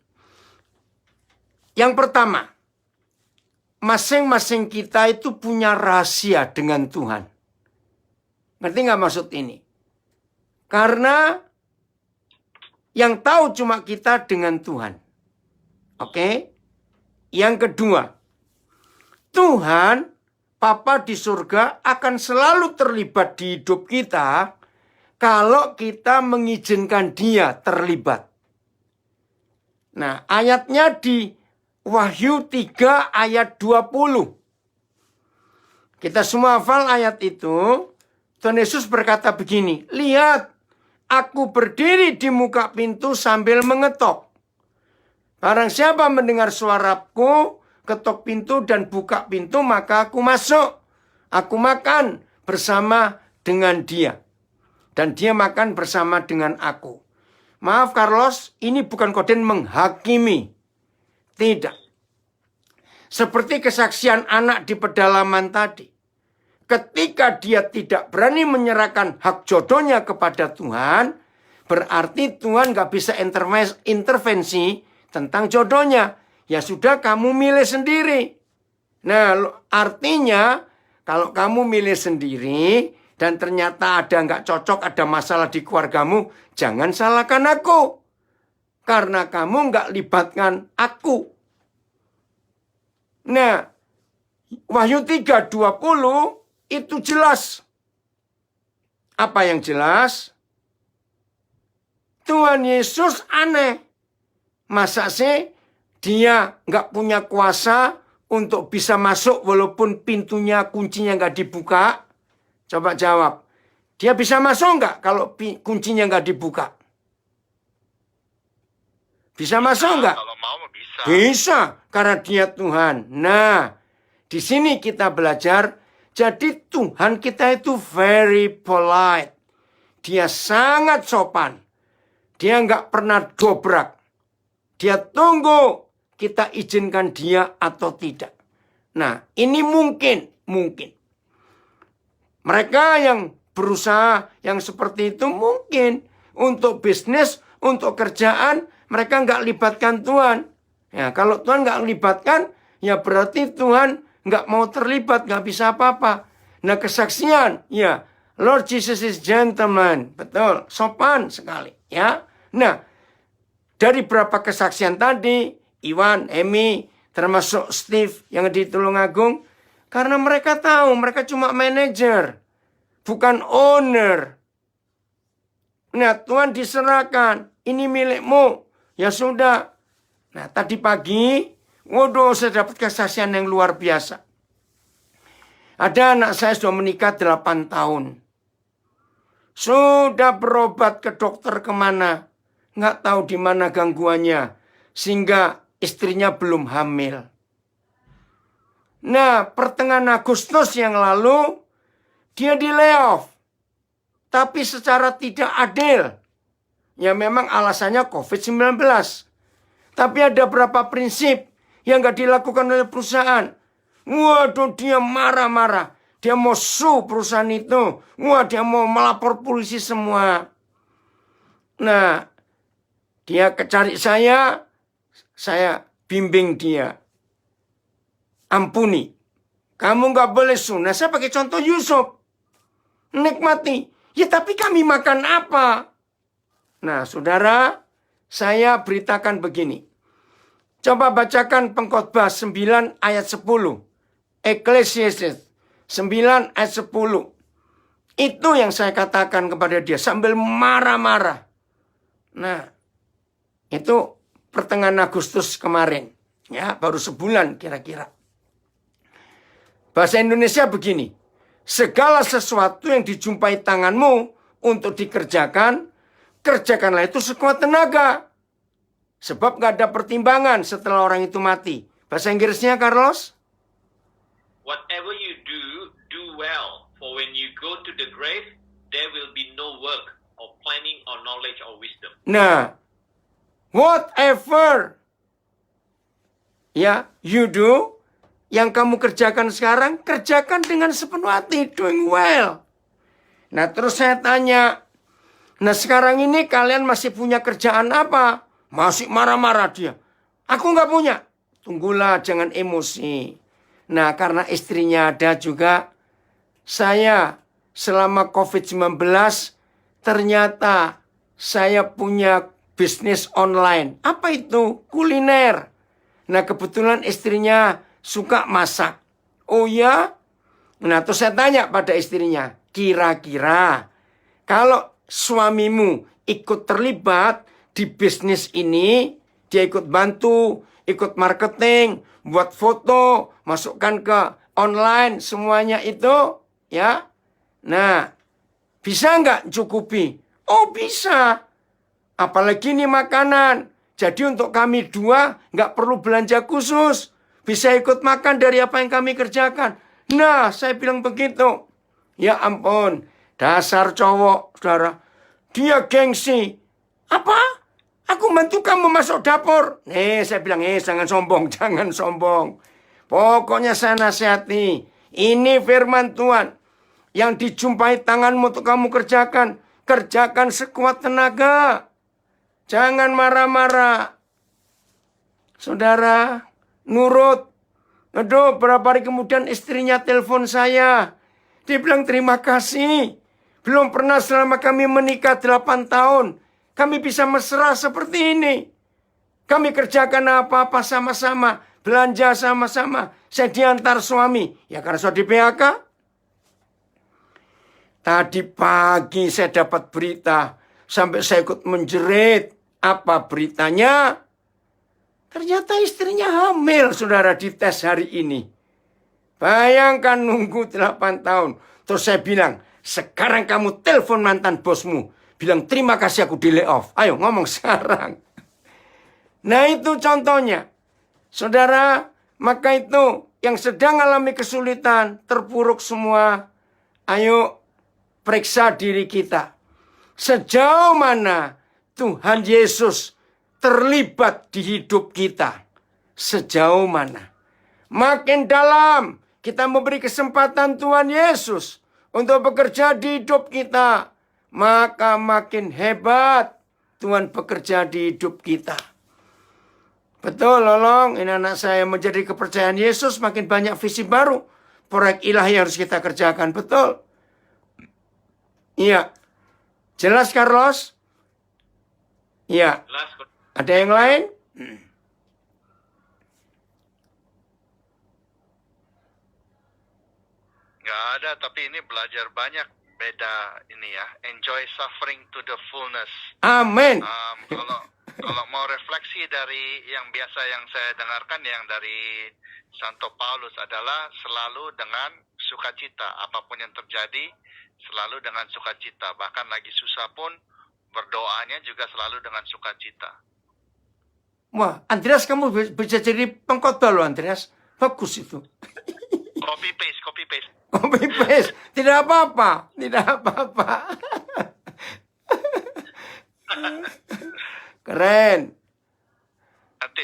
Yang pertama, masing-masing kita itu punya rahasia dengan Tuhan. Ngerti nggak maksud ini? Karena yang tahu cuma kita dengan Tuhan. Oke? Yang kedua, Tuhan, Papa di surga akan selalu terlibat di hidup kita kalau kita mengizinkan Dia terlibat. Nah, ayatnya di Wahyu 3 ayat 20. Kita semua hafal ayat itu. Tuhan Yesus berkata begini, lihat, aku berdiri di muka pintu sambil mengetok. Barang siapa mendengar suaraku, ketok pintu dan buka pintu, maka aku masuk. Aku makan bersama dengan dia. Dan dia makan bersama dengan aku. Maaf Carlos, ini bukan kode menghakimi. Tidak. Seperti kesaksian anak di pedalaman tadi. Ketika dia tidak berani menyerahkan hak jodohnya kepada Tuhan, berarti Tuhan gak bisa intervensi tentang jodohnya. Ya sudah, kamu milih sendiri. Nah, artinya kalau kamu milih sendiri dan ternyata ada gak cocok, ada masalah di keluargamu, jangan salahkan aku. Karena kamu gak libatkan aku. Nah, Wahyu 3:20 itu jelas. Apa yang jelas? Tuhan Yesus aneh. Masa sih dia nggak punya kuasa untuk bisa masuk walaupun pintunya, kuncinya nggak dibuka? Coba jawab. Dia bisa masuk nggak kalau kuncinya nggak dibuka? Bisa masuk nggak? Kalau mau bisa. Bisa, karena dia Tuhan. Nah, di sini kita belajar, jadi Tuhan kita itu very polite. Dia sangat sopan. Dia nggak pernah dobrak. Dia tunggu kita izinkan dia atau tidak. Nah, ini mungkin. Mereka yang berusaha yang seperti itu mungkin untuk bisnis, untuk kerjaan, mereka nggak libatkan Tuhan. Ya, kalau Tuhan nggak libatkan, ya berarti Tuhan nggak mau terlibat, nggak bisa apa-apa. Nah, kesaksian, ya, Lord Jesus is gentleman, betul, sopan sekali, ya. Nah, dari berapa kesaksian tadi, Iwan, Emi, termasuk Steve yang di Tulungagung, karena mereka tahu mereka cuma manajer, bukan owner. Nah, Tuhan diserahkan, ini milikmu. Ya sudah. Nah, tadi pagi, waduh, saya dapat kesaksian yang luar biasa. Ada anak saya sudah menikah 8 tahun. Sudah berobat ke dokter kemana. Nggak tahu di mana gangguannya. Sehingga istrinya belum hamil. Nah, pertengahan Agustus yang lalu, dia di layoff. Tapi secara tidak adil. Ya memang alasannya COVID-19. Tapi ada beberapa prinsip yang nggak dilakukan oleh perusahaan. Waduh, dia marah-marah. Dia mau sue perusahaan itu. Wah, dia mau melapor polisi semua. Nah, dia cari saya bimbing dia. Ampuni. Kamu nggak boleh sue. Nah, saya pakai contoh Yusuf. Nikmati. Ya tapi kami makan apa? Nah, saudara, saya beritakan begini. Coba bacakan Pengkhotbah 9 ayat 10. Ecclesiastes 9 ayat 10. Itu yang saya katakan kepada dia sambil marah-marah. Nah, itu pertengahan Agustus kemarin. Ya, baru sebulan kira-kira. Bahasa Indonesia begini. segala sesuatu yang dijumpai tanganmu untuk dikerjakan, kerjakanlah itu sekuat tenaga. Sebab gak ada pertimbangan setelah orang itu mati. Bahasa Inggrisnya, Carlos? Whatever you do, do well. For when you go to the grave, there will be no work or planning or knowledge or wisdom. Nah, whatever ya you do, yang kamu kerjakan sekarang, kerjakan dengan sepenuh hati, doing well. Nah, terus saya tanya, nah sekarang ini kalian masih punya kerjaan apa? Masih marah-marah dia. Aku nggak punya. Tunggulah, jangan emosi. Nah, karena istrinya ada juga, saya selama COVID-19 ternyata saya punya bisnis online. Apa itu? Kuliner. Nah, kebetulan istrinya suka masak. Oh ya? Nah, terus saya tanya pada istrinya, kira-kira kalau suamimu ikut terlibat di bisnis ini, dia ikut bantu, ikut marketing, buat foto, masukkan ke online, semuanya itu, ya. Nah, bisa nggak cukupi? Oh, bisa. Apalagi ini makanan. Jadi untuk kami dua nggak perlu belanja khusus. Bisa ikut makan dari apa yang kami kerjakan. Nah, saya bilang begitu. Ya ampun, dasar cowok, saudara. Dia gengsi. Apa? Aku bantu kamu masuk dapur. Saya bilang, jangan sombong, jangan sombong. Pokoknya saya nasihati. Ini firman Tuhan. Yang dijumpai tanganmu untuk kamu kerjakan. Kerjakan sekuat tenaga. Jangan marah-marah. Saudara, nurut. Aduh, berapa hari kemudian istrinya telepon saya. Dia bilang terima kasih. Belum pernah selama kami menikah 8 tahun. Kami bisa mesra seperti ini. Kami kerjakan apa-apa sama-sama. Belanja sama-sama. Saya diantar suami. Ya karena saya di PHK. Tadi pagi saya dapat berita. Sampai saya ikut menjerit. Apa beritanya? Ternyata istrinya hamil, saudara, di tes hari ini. Bayangkan nunggu 8 tahun. Terus saya bilang, sekarang kamu telepon mantan bosmu. Bilang terima kasih aku di layoff. Ayo ngomong sekarang. Nah itu contohnya. Saudara, maka itu yang sedang alami kesulitan, terpuruk semua. Ayo periksa diri kita. Sejauh mana Tuhan Yesus terlibat di hidup kita. Sejauh mana. Makin dalam kita memberi kesempatan Tuhan Yesus untuk bekerja di hidup kita. Maka makin hebat Tuhan bekerja di hidup kita. Betul, Lolong. Ini anak saya menjadi kepercayaan Yesus. Makin banyak visi baru. Proyek ilahi harus kita kerjakan. Betul. Iya. Jelas, Carlos? Iya. Jelas. Ada yang lain? Nggak ada, tapi ini belajar banyak. Beda ini ya, enjoy suffering to the fullness. Amin. Kalau mau refleksi dari yang biasa yang saya dengarkan yang dari Santo Paulus adalah selalu dengan sukacita. Apapun yang terjadi, selalu dengan sukacita. Bahkan lagi susah pun, berdoanya juga selalu dengan sukacita. Wah, Andreas, kamu bisa jadi pengkhotbah loh, Andreas. Bagus itu. Copy paste. Copy paste. Tidak apa-apa. Tidak apa-apa. Keren.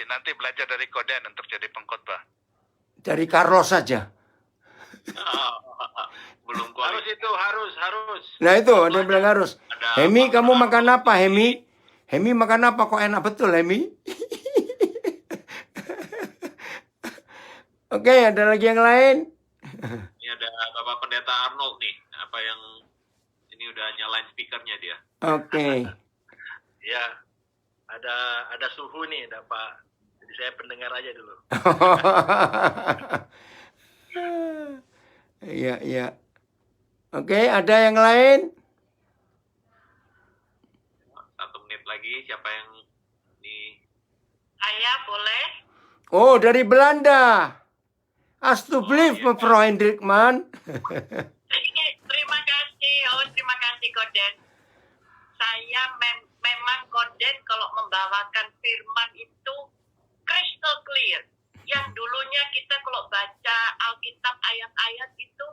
Nanti belajar dari Koden untuk jadi pengkhotbah. Dari Carlos saja. Belum Harus itu, harus. Nah itu, ada yang bilang harus. Ada Hemi, apa- kamu makan apa, Hemi? Hemi makan apa? Kok enak betul, Hemi? Oke, ada lagi yang lain? Ini ada Bapak Pendeta Arnold nih. Apa yang ini udah nyalain speakernya dia. Oke. Ya, ada suhu nih, ada Pak. Jadi saya pendengar aja dulu. Iya. Oke, ada yang lain? 1 menit lagi, siapa yang ini? Ayah boleh? Oh, dari Belanda. Alsjeblieft, mevrouw Hendrikman. saya memang Koden kalau membawakan firman itu crystal clear. Yang dulunya kita kalau baca Alkitab ayat-ayat itu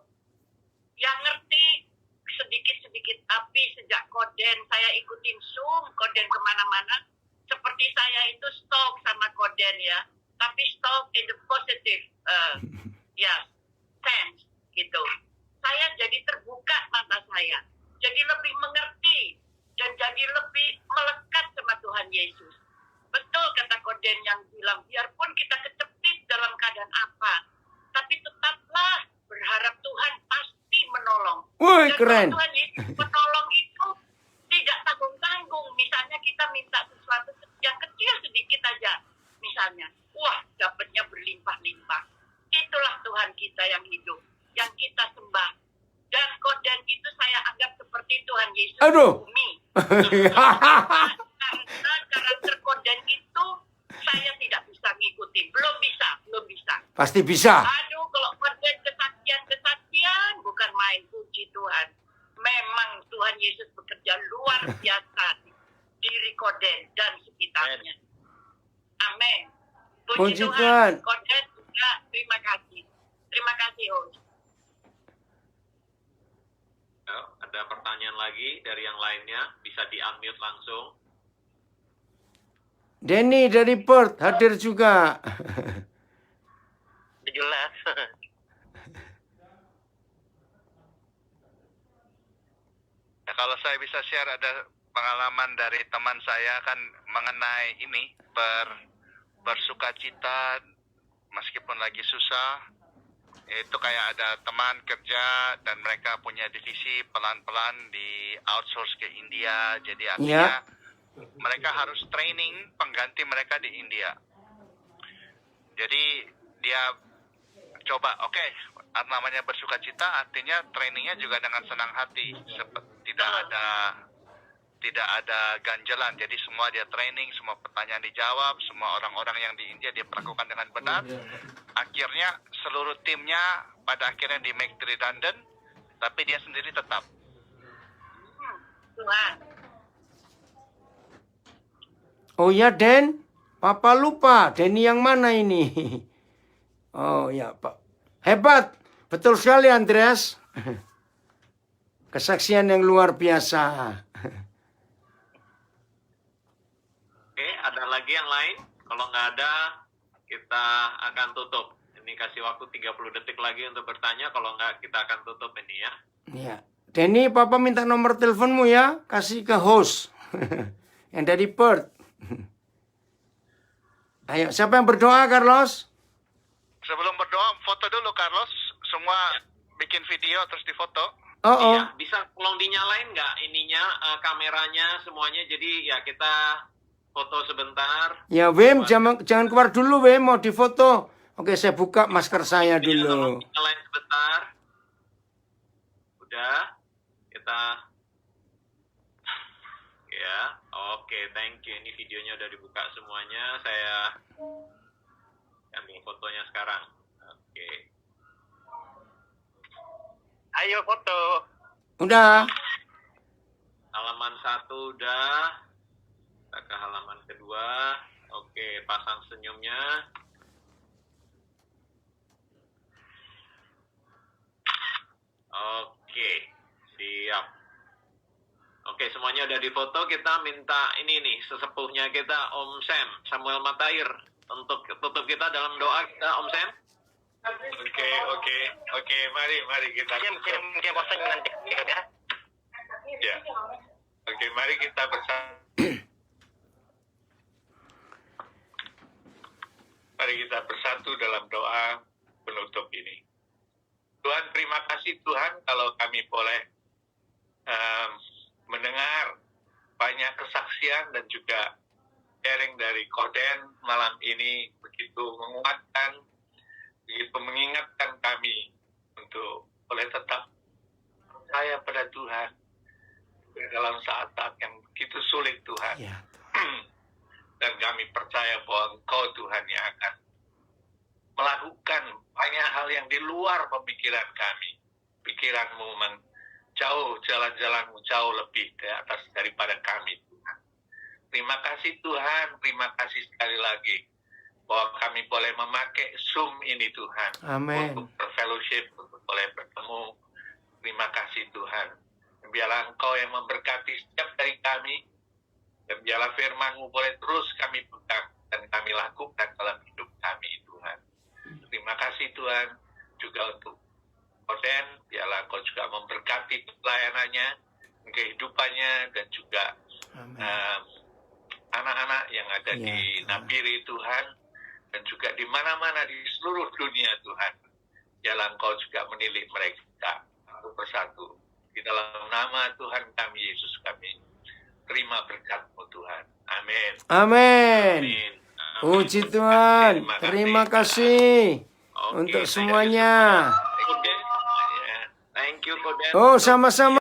yang ngerti sedikit-sedikit, tapi sejak Koden saya ikutin Zoom Koden kemana-mana, seperti saya itu stalk sama Koden ya, tapi stalk in the positive sense gitu. Saya jadi terbuka mata saya, jadi lebih mengerti dan jadi lebih melekat sama Tuhan Yesus. Betul kata Koden yang bilang, biarpun kita kecepit dalam keadaan apa, tapi tetaplah berharap Tuhan pasti menolong. Woi, Dan keren. Tuhan Yesus menolong itu tidak tanggung-tanggung. Misalnya kita minta sesuatu yang kecil sedikit aja, misalnya, wah dapatnya berlimpah-limpah. Itulah Tuhan kita yang hidup, yang kita sembah. Dan Koden itu saya anggap seperti Tuhan Yesus di Aduh. bumi. Karena karakter Koden itu saya tidak bisa ngikutin, belum bisa. Pasti bisa. Aduh, kalau Koden kesaksian bukan main, puji Tuhan. Memang Tuhan Yesus bekerja luar biasa di diri Koden dan sekitarnya. Amin. Puji Tuhan. Tuhan. Koden juga terima kasih. Terima kasih, host. Ada pertanyaan lagi dari yang lainnya, bisa di-unmute langsung. Denny dari Perth hadir juga. Jelas. Ya, kalau saya bisa share ada pengalaman dari teman saya kan mengenai ini bersukacita meskipun lagi susah. Itu kayak ada teman kerja dan mereka punya divisi pelan-pelan di outsource ke India. Jadi artinya mereka harus training pengganti mereka di India. Jadi dia coba, namanya bersukacita artinya trainingnya juga dengan senang hati. Tidak ada ganjelan. Jadi semua dia training, semua pertanyaan dijawab, semua orang-orang yang di India dia perlakukan dengan benar. Akhirnya seluruh timnya pada akhirnya di make redundant, tapi dia sendiri tetap. Tuhan. Oh ya, Den. Papa lupa. Denny yang mana ini? Oh ya, Pak. Hebat. Betul sekali, Andreas. Kesaksian yang luar biasa. Oke, ada lagi yang lain? Kalau nggak ada, kita akan tutup. Ini kasih waktu 30 detik lagi untuk bertanya. Kalau nggak, kita akan tutup ini ya. Ya. Denny, Papa minta nomor teleponmu ya. Kasih ke host. Yang dari Perth. Ayo, siapa yang berdoa, Carlos? Sebelum berdoa, foto dulu Carlos. Semua bikin video terus difoto. Oh. Iya, bisa tolong dinyalain nggak ininya, kameranya, semuanya. Jadi ya kita foto sebentar. Ya, Wim, jangan keluar dulu, Wim. Mau difoto. Oke, saya buka masker saya Iya, tolong dulu. dinyalain sebentar. Udah, kita... Ya, oke, thank you. Ini videonya udah dibuka semuanya. Saya ambil fotonya sekarang. Oke. Ayo foto. Udah. Halaman 1 udah. Kita ke halaman kedua. Oke, pasang senyumnya. Oke, siap. Oke, semuanya udah difoto. Kita minta ini nih, sesepuhnya kita, Om Sam, Samuel Matair, untuk tutup kita dalam doa kita, Om Sam. Oke, mari kita Kirim posting nanti ya. ya. Oke, mari kita bersatu. Mari kita bersatu dalam doa penutup ini. Tuhan, terima kasih Tuhan kalau kami boleh mendengar banyak kesaksian dan juga sharing dari Koden malam ini, begitu menguatkan, begitu mengingatkan kami untuk boleh tetap percaya pada Tuhan dalam saat-saat yang begitu sulit Tuhan. Ya. Dan kami percaya bahwa Engkau Tuhan yang akan melakukan banyak hal yang di luar pemikiran kami. Pikiran-Mu jauh jalan-jalanmu jauh lebih ke atas daripada kami Tuhan. Terima kasih Tuhan, terima kasih sekali lagi bahwa kami boleh memakai Zoom ini Tuhan. Amin. Untuk berfellowship, untuk boleh bertemu. Terima kasih Tuhan. Biarlah Engkau yang memberkati setiap dari kami. Dan biarlah firman-Mu boleh terus kami pegang dan kami lakukan dalam hidup kami Tuhan. Terima kasih Tuhan juga untuk Koden. Biarlah Engkau juga memberkati pelayanannya, kehidupannya, dan juga anak-anak yang ada di Nabiri Tuhan. Dan juga di mana-mana di seluruh dunia Tuhan. Biarlah Engkau juga menilik mereka satu persatu. Di dalam nama Tuhan kami, Yesus kami, terima berkat-Mu Tuhan. Amin. Amin. Amin. Puji Tuhan. Terima kasih Oke, untuk thank you semuanya. Koden. Thank you Koden. Oh, sama-sama.